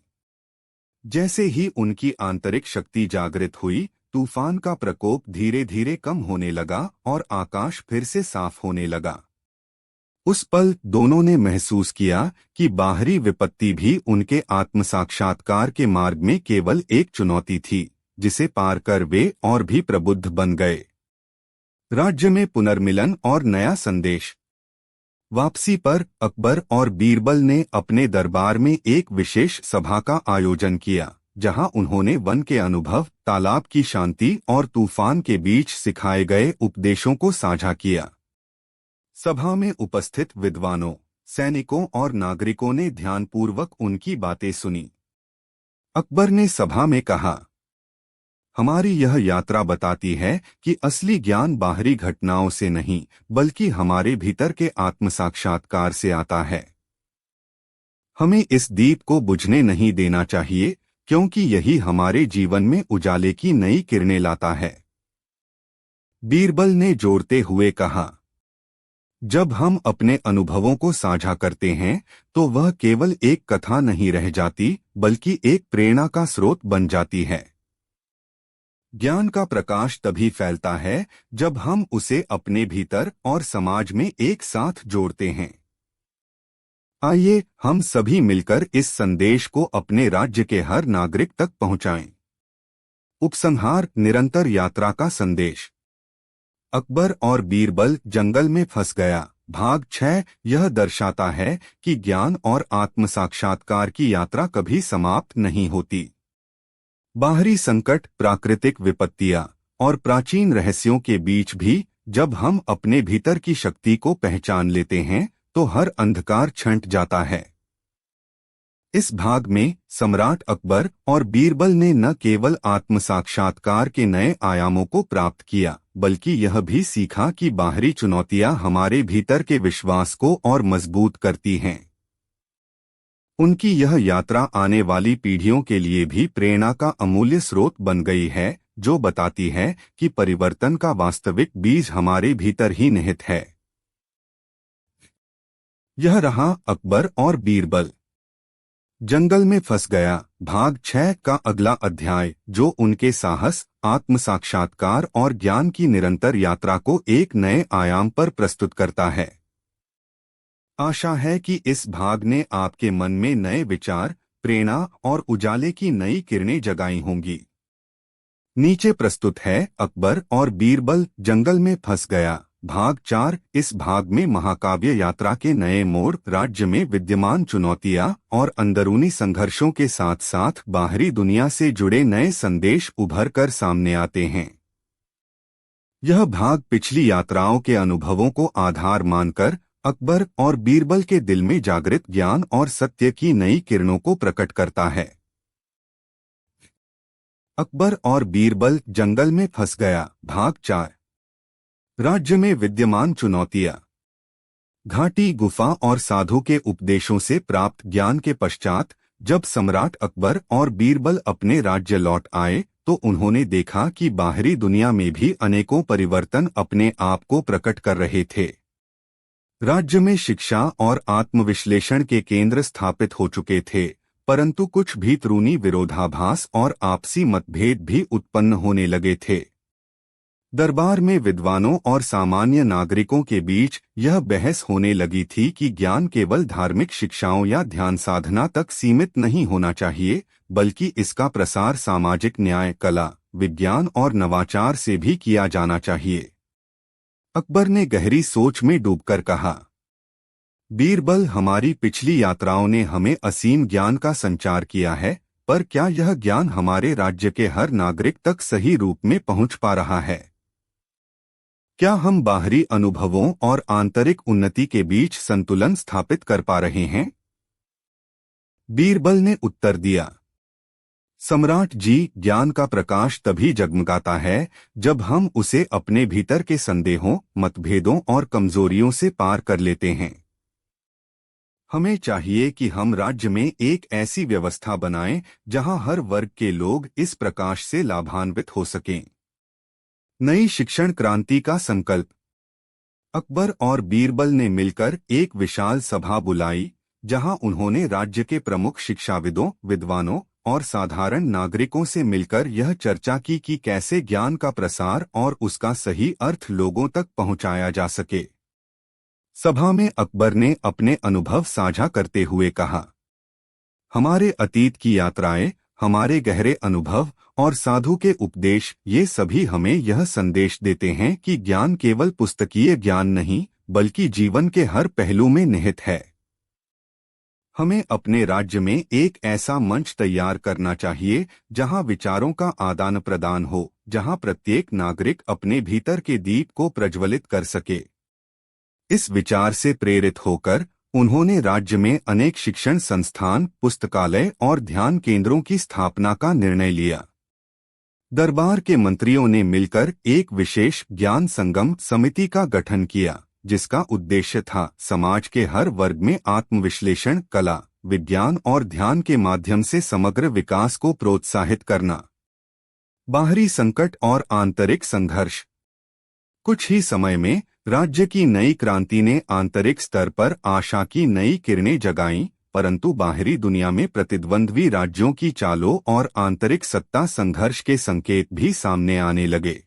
जैसे ही उनकी आंतरिक शक्ति जागृत हुई, तूफान का प्रकोप धीरे धीरे कम होने लगा और आकाश फिर से साफ होने लगा। उस पल दोनों ने महसूस किया कि बाहरी विपत्ति भी उनके आत्मसाक्षात्कार के मार्ग में केवल एक चुनौती थी, जिसे पार कर वे और भी प्रबुद्ध बन गए। राज्य में पुनर्मिलन और नया संदेश। वापसी पर अकबर और बीरबल ने अपने दरबार में एक विशेष सभा का आयोजन किया, जहां उन्होंने वन के अनुभव, तालाब की शांति और तूफान के बीच सिखाए गए उपदेशों को साझा किया। सभा में उपस्थित विद्वानों, सैनिकों और नागरिकों ने ध्यानपूर्वक उनकी बातें सुनी। अकबर ने सभा में कहा, हमारी यह यात्रा बताती है कि असली ज्ञान बाहरी घटनाओं से नहीं, बल्कि हमारे भीतर के आत्मसाक्षात्कार से आता है। हमें इस दीप को बुझने नहीं देना चाहिए, क्योंकि यही हमारे जीवन में उजाले की नई किरणें लाता है। बीरबल ने जोड़ते हुए कहा, जब हम अपने अनुभवों को साझा करते हैं, तो वह केवल एक कथा नहीं रह जाती, बल्कि एक प्रेरणा का स्रोत बन जाती है। ज्ञान का प्रकाश तभी फैलता है जब हम उसे अपने भीतर और समाज में एक साथ जोड़ते हैं। आइए हम सभी मिलकर इस संदेश को अपने राज्य के हर नागरिक तक पहुंचाएं। उपसंहार, निरंतर यात्रा का संदेश। अकबर और बीरबल जंगल में फंस गया। भाग 6 यह दर्शाता है कि ज्ञान और आत्मसाक्षात्कार की यात्रा कभी समाप्त नहीं होती। बाहरी संकट, प्राकृतिक विपत्तियां और प्राचीन रहस्यों के बीच भी जब हम अपने भीतर की शक्ति को पहचान लेते हैं, तो हर अंधकार छंट जाता है। इस भाग में सम्राट अकबर और बीरबल ने न केवल आत्मसाक्षात्कार के नए आयामों को प्राप्त किया, बल्कि यह भी सीखा कि बाहरी चुनौतियां हमारे भीतर के विश्वास को और मजबूत करती हैं। उनकी यह यात्रा आने वाली पीढ़ियों के लिए भी प्रेरणा का अमूल्य स्रोत बन गई है, जो बताती है कि परिवर्तन का वास्तविक बीज हमारे भीतर ही निहित है। यह रहा अकबर और बीरबल। जंगल में फंस गया भाग 6 का अगला अध्याय, जो उनके साहस, आत्मसाक्षात्कार और ज्ञान की निरंतर यात्रा को एक नए आयाम पर प्रस्तुत करता है। आशा है कि इस भाग ने आपके मन में नए विचार, प्रेरणा और उजाले की नई किरणें जगाई होंगी। नीचे प्रस्तुत है अकबर और बीरबल जंगल में फंस गया भाग 4। इस भाग में महाकाव्य यात्रा के नए मोड़, राज्य में विद्यमान चुनौतियां और अंदरूनी संघर्षों के साथ साथ बाहरी दुनिया से जुड़े नए संदेश उभर कर सामने आते हैं। यह भाग पिछली यात्राओं के अनुभवों को आधार मानकर अकबर और बीरबल के दिल में जागृत ज्ञान और सत्य की नई किरणों को प्रकट करता है। अकबर और बीरबल जंगल में फंस गया भाग 4। राज्य में विद्यमान चुनौतियां। घाटी, गुफा और साधु के उपदेशों से प्राप्त ज्ञान के पश्चात जब सम्राट अकबर और बीरबल अपने राज्य लौट आए, तो उन्होंने देखा कि बाहरी दुनिया में भी अनेकों परिवर्तन अपने आप को प्रकट कर रहे थे। राज्य में शिक्षा और आत्मविश्लेषण के केंद्र स्थापित हो चुके थे, परंतु कुछ भीतरूनी विरोधाभास और आपसी मतभेद भी उत्पन्न होने लगे थे। दरबार में विद्वानों और सामान्य नागरिकों के बीच यह बहस होने लगी थी कि ज्ञान केवल धार्मिक शिक्षाओं या ध्यान साधना तक सीमित नहीं होना चाहिए, बल्कि इसका प्रसार सामाजिक न्याय, कला, विज्ञान और नवाचार से भी किया जाना चाहिए। अकबर ने गहरी सोच में डूबकर कहा, बीरबल, हमारी पिछली यात्राओं ने हमें असीम ज्ञान का संचार किया है, पर क्या यह ज्ञान हमारे राज्य के हर नागरिक तक सही रूप में पहुंच पा रहा है? क्या हम बाहरी अनुभवों और आंतरिक उन्नति के बीच संतुलन स्थापित कर पा रहे हैं? बीरबल ने उत्तर दिया, सम्राट जी, ज्ञान का प्रकाश तभी जगमगाता है जब हम उसे अपने भीतर के संदेहों, मतभेदों और कमजोरियों से पार कर लेते हैं। हमें चाहिए कि हम राज्य में एक ऐसी व्यवस्था बनाएं जहां हर वर्ग के लोग इस प्रकाश से लाभान्वित हो सकें। नई शिक्षण क्रांति का संकल्प। अकबर और बीरबल ने मिलकर एक विशाल सभा बुलाई, जहां उन्होंने राज्य के प्रमुख शिक्षाविदों, विद्वानों और साधारण नागरिकों से मिलकर यह चर्चा की कि कैसे ज्ञान का प्रसार और उसका सही अर्थ लोगों तक पहुंचाया जा सके। सभा में अकबर ने अपने अनुभव साझा करते हुए कहा, हमारे अतीत की यात्राएं, हमारे गहरे अनुभव और साधु के उपदेश, ये सभी हमें यह संदेश देते हैं कि ज्ञान केवल पुस्तकीय ज्ञान नहीं, बल्कि जीवन के हर पहलू में निहित है। हमें अपने राज्य में एक ऐसा मंच तैयार करना चाहिए जहां विचारों का आदान प्रदान हो, जहां प्रत्येक नागरिक अपने भीतर के दीप को प्रज्वलित कर सके। इस विचार से प्रेरित होकर उन्होंने राज्य में अनेक शिक्षण संस्थान, पुस्तकालय और ध्यान केंद्रों की स्थापना का निर्णय लिया। दरबार के मंत्रियों ने मिलकर एक विशेष ज्ञान संगम समिति का गठन किया, जिसका उद्देश्य था समाज के हर वर्ग में आत्मविश्लेषण, कला, विज्ञान और ध्यान के माध्यम से समग्र विकास को प्रोत्साहित करना। बाहरी संकट और आंतरिक संघर्ष। कुछ ही समय में राज्य की नई क्रांति ने आंतरिक स्तर पर आशा की नई किरणें जगाईं, परंतु बाहरी दुनिया में प्रतिद्वंद्वी राज्यों की चालों और आंतरिक सत्ता संघर्ष के संकेत भी सामने आने लगे।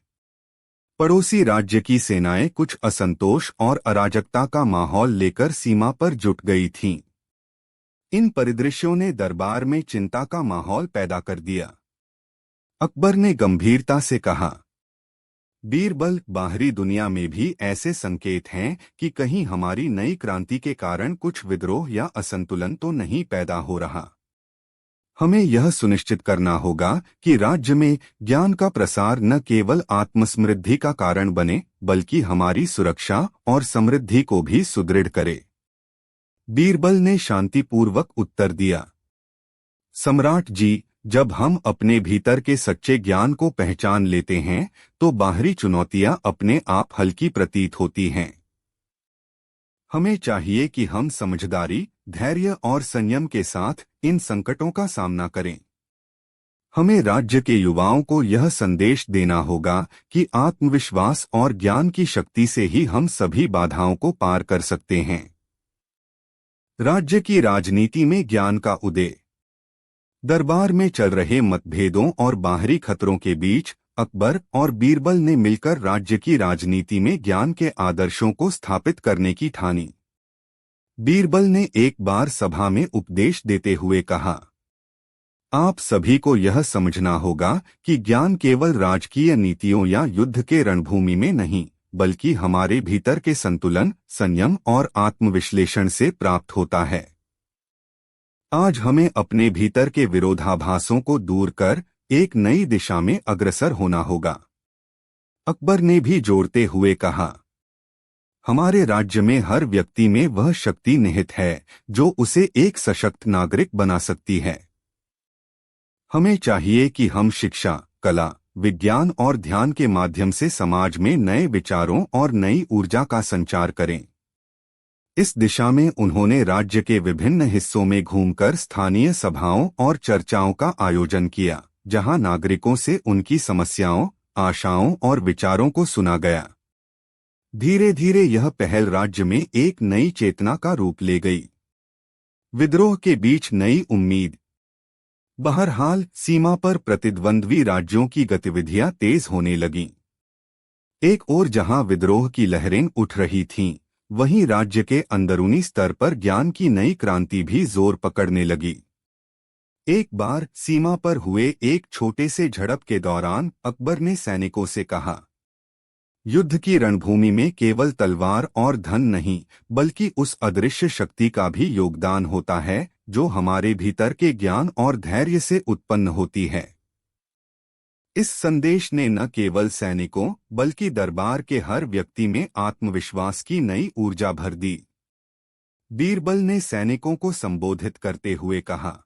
पड़ोसी राज्य की सेनाएं कुछ असंतोष और अराजकता का माहौल लेकर सीमा पर जुट गई थीं। इन परिदृश्यों ने दरबार में चिंता का माहौल पैदा कर दिया। अकबर ने गंभीरता से कहा, बीरबल, बाहरी दुनिया में भी ऐसे संकेत हैं कि कहीं हमारी नई क्रांति के कारण कुछ विद्रोह या असंतुलन तो नहीं पैदा हो रहा। हमें यह सुनिश्चित करना होगा कि राज्य में ज्ञान का प्रसार न केवल आत्मसमृद्धि का कारण बने, बल्कि हमारी सुरक्षा और समृद्धि को भी सुदृढ़ करे। बीरबल ने शांतिपूर्वक उत्तर दिया, सम्राट जी, जब हम अपने भीतर के सच्चे ज्ञान को पहचान लेते हैं तो बाहरी चुनौतियां अपने आप हल्की प्रतीत होती हैं। हमें चाहिए कि हम समझदारी, धैर्य और संयम के साथ इन संकटों का सामना करें। हमें राज्य के युवाओं को यह संदेश देना होगा कि आत्मविश्वास और ज्ञान की शक्ति से ही हम सभी बाधाओं को पार कर सकते हैं। राज्य की राजनीति में ज्ञान का उदय। दरबार में चल रहे मतभेदों और बाहरी खतरों के बीच अकबर और बीरबल ने मिलकर राज्य की राजनीति में ज्ञान के आदर्शों को स्थापित करने की ठानी। बीरबल ने एक बार सभा में उपदेश देते हुए कहा, आप सभी को यह समझना होगा कि ज्ञान केवल राजकीय नीतियों या युद्ध के रणभूमि में नहीं, बल्कि हमारे भीतर के संतुलन, संयम और आत्मविश्लेषण से प्राप्त होता है। आज हमें अपने भीतर के विरोधाभासों को दूर कर एक नई दिशा में अग्रसर होना होगा। अकबर ने भी जोड़ते हुए कहा, हमारे राज्य में हर व्यक्ति में वह शक्ति निहित है जो उसे एक सशक्त नागरिक बना सकती है। हमें चाहिए कि हम शिक्षा, कला, विज्ञान और ध्यान के माध्यम से समाज में नए विचारों और नई ऊर्जा का संचार करें। इस दिशा में उन्होंने राज्य के विभिन्न हिस्सों में घूमकर स्थानीय सभाओं और चर्चाओं का आयोजन किया, जहां नागरिकों से उनकी समस्याओं, आशाओं और विचारों को सुना गया। धीरे धीरे यह पहल राज्य में एक नई चेतना का रूप ले गई। विद्रोह के बीच नई उम्मीद। बहरहाल सीमा पर प्रतिद्वंद्वी राज्यों की गतिविधियां तेज होने लगीं। एक ओर जहां विद्रोह की लहरें उठ रही थीं, वहीं राज्य के अंदरूनी स्तर पर ज्ञान की नई क्रांति भी जोर पकड़ने लगी। एक बार सीमा पर हुए एक छोटे से झड़प के दौरान अकबर ने सैनिकों से कहा, युद्ध की रणभूमि में केवल तलवार और धन नहीं, बल्कि उस अदृश्य शक्ति का भी योगदान होता है जो हमारे भीतर के ज्ञान और धैर्य से उत्पन्न होती है। इस संदेश ने न केवल सैनिकों बल्कि दरबार के हर व्यक्ति में आत्मविश्वास की नई ऊर्जा भर दी। बीरबल ने सैनिकों को संबोधित करते हुए कहा,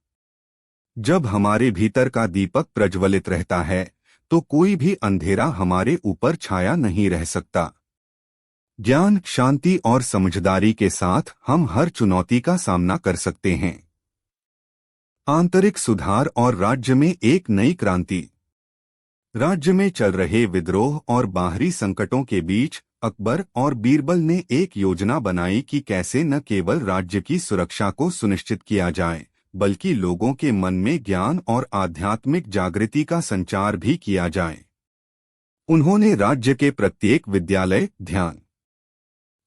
जब हमारे भीतर का दीपक प्रज्वलित रहता है तो कोई भी अंधेरा हमारे ऊपर छाया नहीं रह सकता। ज्ञान, शांति और समझदारी के साथ हम हर चुनौती का सामना कर सकते हैं। आंतरिक सुधार और राज्य में एक नई क्रांति। राज्य में चल रहे विद्रोह और बाहरी संकटों के बीच अकबर और बीरबल ने एक योजना बनाई कि कैसे न केवल राज्य की सुरक्षा को सुनिश्चित किया जाए, बल्कि लोगों के मन में ज्ञान और आध्यात्मिक जागृति का संचार भी किया जाए। उन्होंने राज्य के प्रत्येक विद्यालय, ध्यान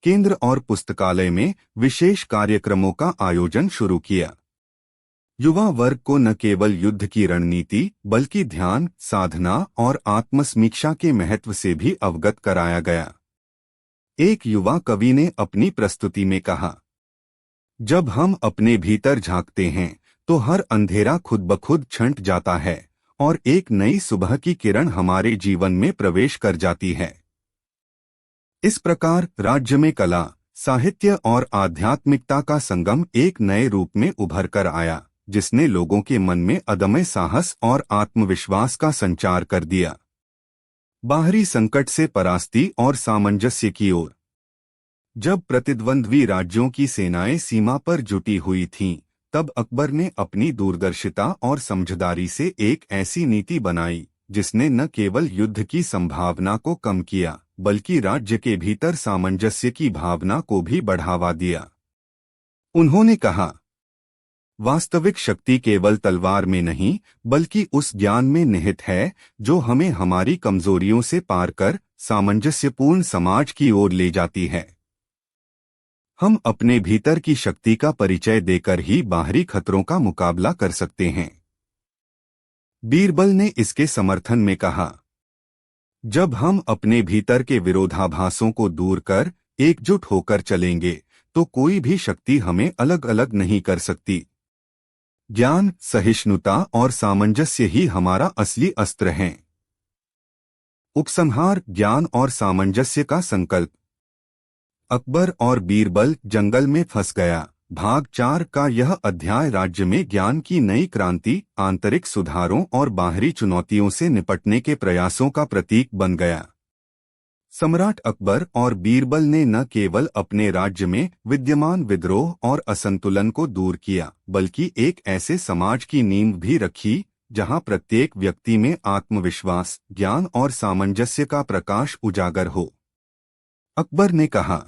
केंद्र और पुस्तकालय में विशेष कार्यक्रमों का आयोजन शुरू किया। युवा वर्ग को न केवल युद्ध की रणनीति बल्कि ध्यान, साधना और आत्मसमीक्षा के महत्व से भी अवगत कराया गया। एक युवा कवि ने अपनी प्रस्तुति में कहा, जब हम अपने भीतर झांकते हैं तो हर अंधेरा खुद ब खुद छंट जाता है और एक नई सुबह की किरण हमारे जीवन में प्रवेश कर जाती है। इस प्रकार राज्य में कला, साहित्य और आध्यात्मिकता का संगम एक नए रूप में उभर कर आया, जिसने लोगों के मन में अदम्य साहस और आत्मविश्वास का संचार कर दिया। बाहरी संकट से परास्ती और सामंजस्य की ओर। जब प्रतिद्वंद्वी राज्यों की सेनाएं सीमा पर जुटी हुई थीं, तब अकबर ने अपनी दूरदर्शिता और समझदारी से एक ऐसी नीति बनाई जिसने न केवल युद्ध की संभावना को कम किया, बल्कि राज्य के भीतर सामंजस्य की भावना को भी बढ़ावा दिया। उन्होंने कहा, वास्तविक शक्ति केवल तलवार में नहीं, बल्कि उस ज्ञान में निहित है जो हमें हमारी कमजोरियों से पार कर सामंजस्यपूर्ण समाज की ओर ले जाती है। हम अपने भीतर की शक्ति का परिचय देकर ही बाहरी खतरों का मुकाबला कर सकते हैं। बीरबल ने इसके समर्थन में कहा, जब हम अपने भीतर के विरोधाभासों को दूर कर एकजुट होकर चलेंगे तो कोई भी शक्ति हमें अलग अलग नहीं कर सकती। ज्ञान, सहिष्णुता और सामंजस्य ही हमारा असली अस्त्र हैं। उपसंहार, ज्ञान और सामंजस्य का संकल्प। अकबर और बीरबल जंगल में फंस गया। भाग 4 का यह अध्याय राज्य में ज्ञान की नई क्रांति, आंतरिक सुधारों और बाहरी चुनौतियों से निपटने के प्रयासों का प्रतीक बन गया। सम्राट अकबर और बीरबल ने न केवल अपने राज्य में विद्यमान विद्रोह और असंतुलन को दूर किया, बल्कि एक ऐसे समाज की नींव भी रखी जहां प्रत्येक व्यक्ति में आत्मविश्वास, ज्ञान और सामंजस्य का प्रकाश उजागर हो। अकबर ने कहा,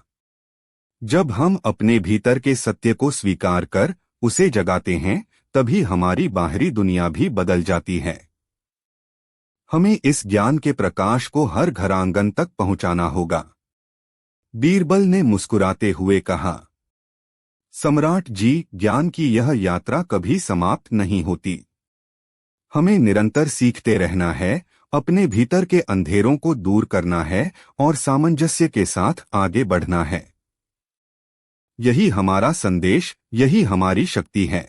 जब हम अपने भीतर के सत्य को स्वीकार कर उसे जगाते हैं, तभी हमारी बाहरी दुनिया भी बदल जाती है। हमें इस ज्ञान के प्रकाश को हर घरांगन तक पहुंचाना होगा। बीरबल ने मुस्कुराते हुए कहा, सम्राट जी, ज्ञान की यह यात्रा कभी समाप्त नहीं होती। हमें निरंतर सीखते रहना है, अपने भीतर के अंधेरों को दूर करना है और सामंजस्य के साथ आगे बढ़ना है। यही हमारा संदेश, यही हमारी शक्ति है।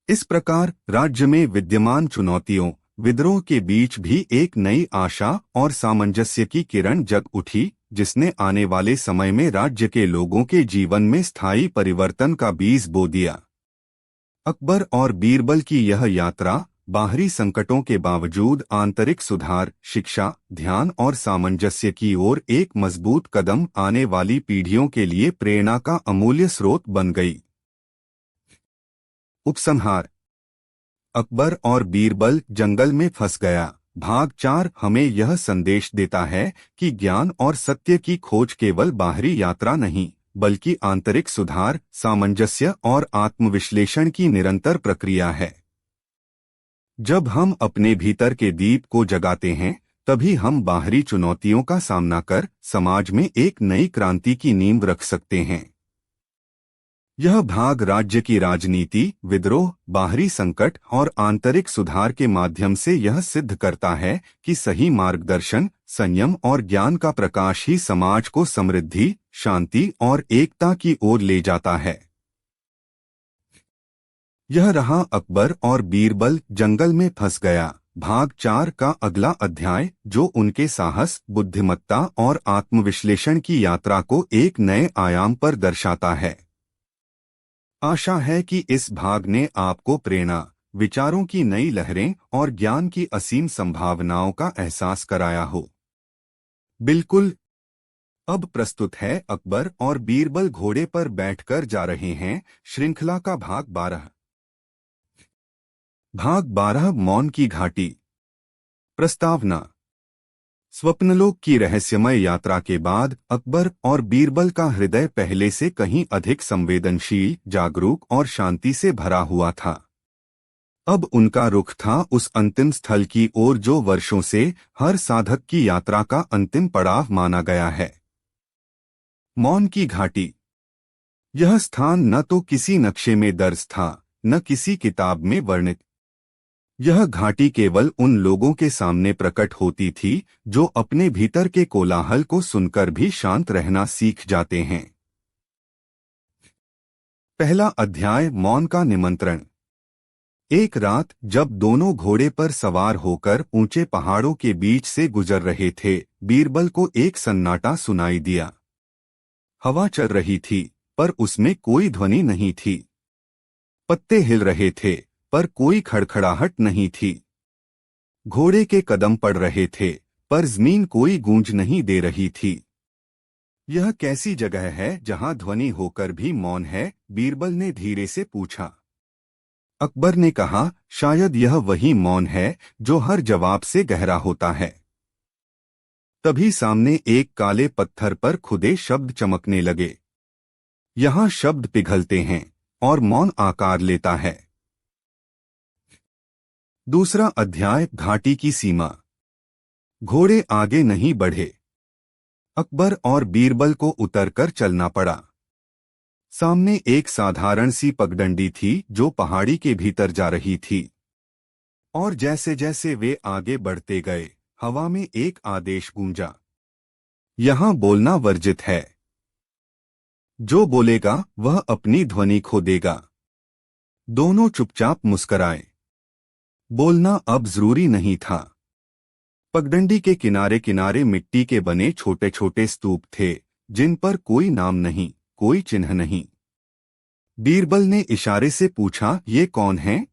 इस प्रकार राज्य में विद्यमान चुनौतियों, विद्रोह के बीच भी एक नई आशा और सामंजस्य की किरण जग उठी, जिसने आने वाले समय में राज्य के लोगों के जीवन में स्थायी परिवर्तन का बीज बो दिया। अकबर और बीरबल की यह यात्रा बाहरी संकटों के बावजूद आंतरिक सुधार, शिक्षा, ध्यान और सामंजस्य की ओर एक मजबूत कदम आने वाली पीढ़ियों के लिए प्रेरणा का अमूल्य स्रोत बन गई। उपसंहार। अकबर और बीरबल जंगल में फंस गया। भाग 4 हमें यह संदेश देता है कि ज्ञान और सत्य की खोज केवल बाहरी यात्रा नहीं, बल्कि आंतरिक सुधार, सामंजस्य और आत्मविश्लेषण की निरंतर प्रक्रिया है। जब हम अपने भीतर के दीप को जगाते हैं, तभी हम बाहरी चुनौतियों का सामना कर समाज में एक नई क्रांति की नींव रख सकते हैं। यह भाग राज्य की राजनीति, विद्रोह, बाहरी संकट और आंतरिक सुधार के माध्यम से यह सिद्ध करता है कि सही मार्गदर्शन, संयम और ज्ञान का प्रकाश ही समाज को समृद्धि, शांति और एकता की ओर ले जाता है। यह रहा अकबर और बीरबल जंगल में फंस गया। भाग 4 का अगला अध्याय, जो उनके साहस, बुद्धिमत्ता और आत्मविश्लेषण की यात्रा को एक नए आयाम पर दर्शाता है। आशा है कि इस भाग ने आपको प्रेरणा, विचारों की नई लहरें और ज्ञान की असीम संभावनाओं का एहसास कराया हो। बिल्कुल। अब प्रस्तुत है अकबर और बीरबल घोड़े पर बैठकर जा रहे हैं, श्रृंखला का भाग 12। भाग 12 मौन की घाटी। प्रस्तावना। स्वप्नलोक की रहस्यमय यात्रा के बाद अकबर और बीरबल का हृदय पहले से कहीं अधिक संवेदनशील, जागरूक और शांति से भरा हुआ था। अब उनका रुख था उस अंतिम स्थल की ओर जो वर्षों से हर साधक की यात्रा का अंतिम पड़ाव माना गया है। मौन की घाटी। यह स्थान न तो किसी नक्शे में दर्ज था, न किसी किताब में वर्णित। यह घाटी केवल उन लोगों के सामने प्रकट होती थी जो अपने भीतर के कोलाहल को सुनकर भी शांत रहना सीख जाते हैं। पहला अध्याय, मौन का निमंत्रण। एक रात जब दोनों घोड़े पर सवार होकर ऊंचे पहाड़ों के बीच से गुजर रहे थे, बीरबल को एक सन्नाटा सुनाई दिया। हवा चल रही थी, पर उसमें कोई ध्वनि नहीं थी। पत्ते हिल रहे थे, पर कोई खड़खड़ाहट नहीं थी। घोड़े के कदम पड़ रहे थे, पर जमीन कोई गूंज नहीं दे रही थी। यह कैसी जगह है जहां ध्वनि होकर भी मौन है? बीरबल ने धीरे से पूछा। अकबर ने कहा, शायद यह वही मौन है जो हर जवाब से गहरा होता है। तभी सामने एक काले पत्थर पर खुदे शब्द चमकने लगे। यहाँ शब्द पिघलते हैं और मौन आकार लेता है। दूसरा अध्याय, घाटी की सीमा। घोड़े आगे नहीं बढ़े। अकबर और बीरबल को उतरकर चलना पड़ा। सामने एक साधारण सी पगडंडी थी जो पहाड़ी के भीतर जा रही थी। और जैसे जैसे वे आगे बढ़ते गए, हवा में एक आदेश गूंजा। यहाँ बोलना वर्जित है। जो बोलेगा वह अपनी ध्वनि खो देगा। दोनों चुपचाप मुस्कराए। बोलना अब जरूरी नहीं था। पगडंडी के किनारे किनारे मिट्टी के बने छोटे छोटे स्तूप थे, जिन पर कोई नाम नहीं, कोई चिन्ह नहीं। बीरबल ने इशारे से पूछा, ये कौन हैं?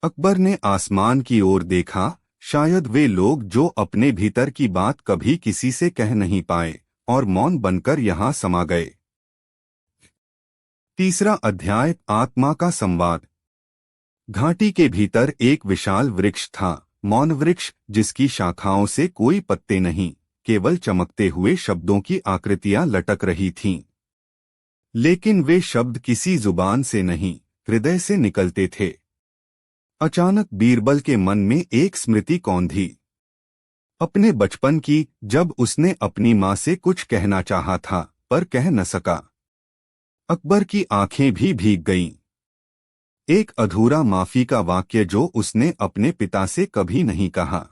अकबर ने आसमान की ओर देखा। शायद वे लोग जो अपने भीतर की बात कभी किसी से कह नहीं पाए और मौन बनकर यहाँ समा गए। तीसरा अध्याय, आत्मा का संवाद। घाटी के भीतर एक विशाल वृक्ष था, मौन वृक्ष, जिसकी शाखाओं से कोई पत्ते नहीं, केवल चमकते हुए शब्दों की आकृतियां लटक रही थीं। लेकिन वे शब्द किसी जुबान से नहीं, हृदय से निकलते थे। अचानक बीरबल के मन में एक स्मृति कौंधी। अपने बचपन की, जब उसने अपनी माँ से कुछ कहना चाहा था पर कह न सका। अकबर की आंखें भी भीग गईं। एक अधूरा माफी का वाक्य जो उसने अपने पिता से कभी नहीं कहा।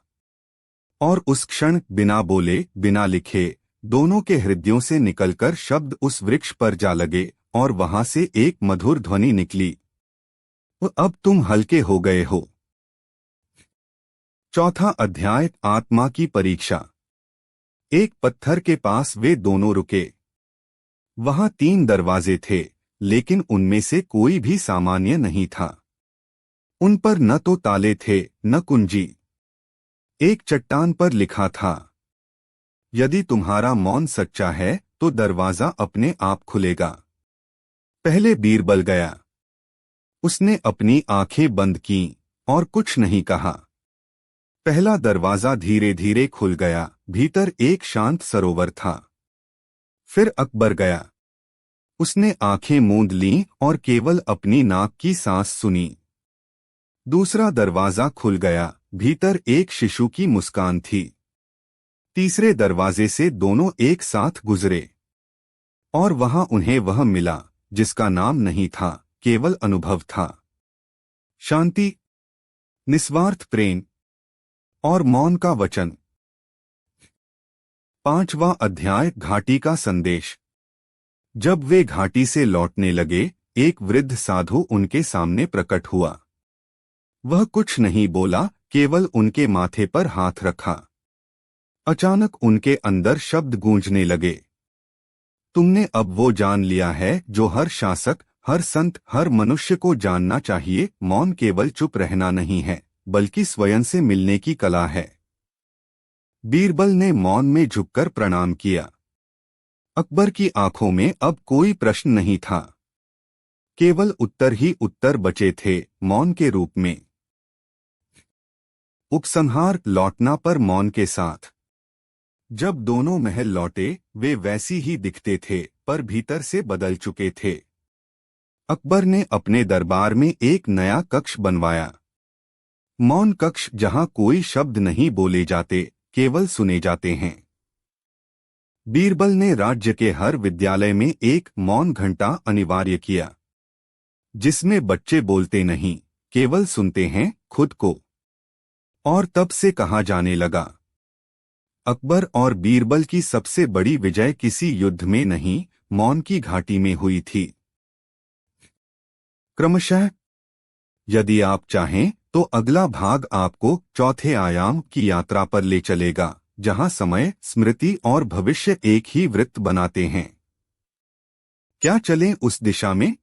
और उस क्षण बिना बोले, बिना लिखे, दोनों के हृदयों से निकलकर शब्द उस वृक्ष पर जा लगे और वहां से एक मधुर ध्वनि निकली। अब तुम हल्के हो गए हो। चौथा अध्याय, आत्मा की परीक्षा। एक पत्थर के पास वे दोनों रुके। वहां 3 दरवाजे थे, लेकिन उनमें से कोई भी सामान्य नहीं था। उन पर न तो ताले थे, न कुंजी। एक चट्टान पर लिखा था, यदि तुम्हारा मौन सच्चा है तो दरवाजा अपने आप खुलेगा। पहले बीरबल गया। उसने अपनी आंखें बंद कीं और कुछ नहीं कहा। पहला दरवाजा धीरे धीरे खुल गया। भीतर एक शांत सरोवर था। फिर अकबर गया। उसने आंखें मूंद लीं और केवल अपनी नाक की सांस सुनी। दूसरा दरवाजा खुल गया। भीतर एक शिशु की मुस्कान थी। तीसरे दरवाजे से दोनों एक साथ गुजरे और वहां उन्हें वह मिला जिसका नाम नहीं था, केवल अनुभव था। शांति, निस्वार्थ प्रेम और मौन का वचन। 5वां अध्याय, घाटी का संदेश। जब वे घाटी से लौटने लगे, एक वृद्ध साधु उनके सामने प्रकट हुआ। वह कुछ नहीं बोला, केवल उनके माथे पर हाथ रखा। अचानक उनके अंदर शब्द गूंजने लगे। तुमने अब वो जान लिया है जो हर शासक, हर संत, हर मनुष्य को जानना चाहिए। मौन केवल चुप रहना नहीं है, बल्कि स्वयं से मिलने की कला है। बीरबल ने मौन में झुककर प्रणाम किया। अकबर की आंखों में अब कोई प्रश्न नहीं था, केवल उत्तर ही उत्तर बचे थे, मौन के रूप में। उपसंहार, लौटना पर मौन के साथ। जब दोनों महल लौटे, वे वैसी ही दिखते थे, पर भीतर से बदल चुके थे। अकबर ने अपने दरबार में एक नया कक्ष बनवाया। मौन कक्ष, जहां कोई शब्द नहीं बोले जाते, केवल सुने जाते हैं। बीरबल ने राज्य के हर विद्यालय में एक मौन घंटा अनिवार्य किया, जिसमें बच्चे बोलते नहीं, केवल सुनते हैं खुद को। और तब से कहा जाने लगा, अकबर और बीरबल की सबसे बड़ी विजय किसी युद्ध में नहीं, मौन की घाटी में हुई थी। क्रमशः, यदि आप चाहें तो अगला भाग आपको चौथे आयाम की यात्रा पर ले चलेगा, जहां समय, स्मृति और भविष्य एक ही वृत्त बनाते हैं। क्या चलें उस दिशा में?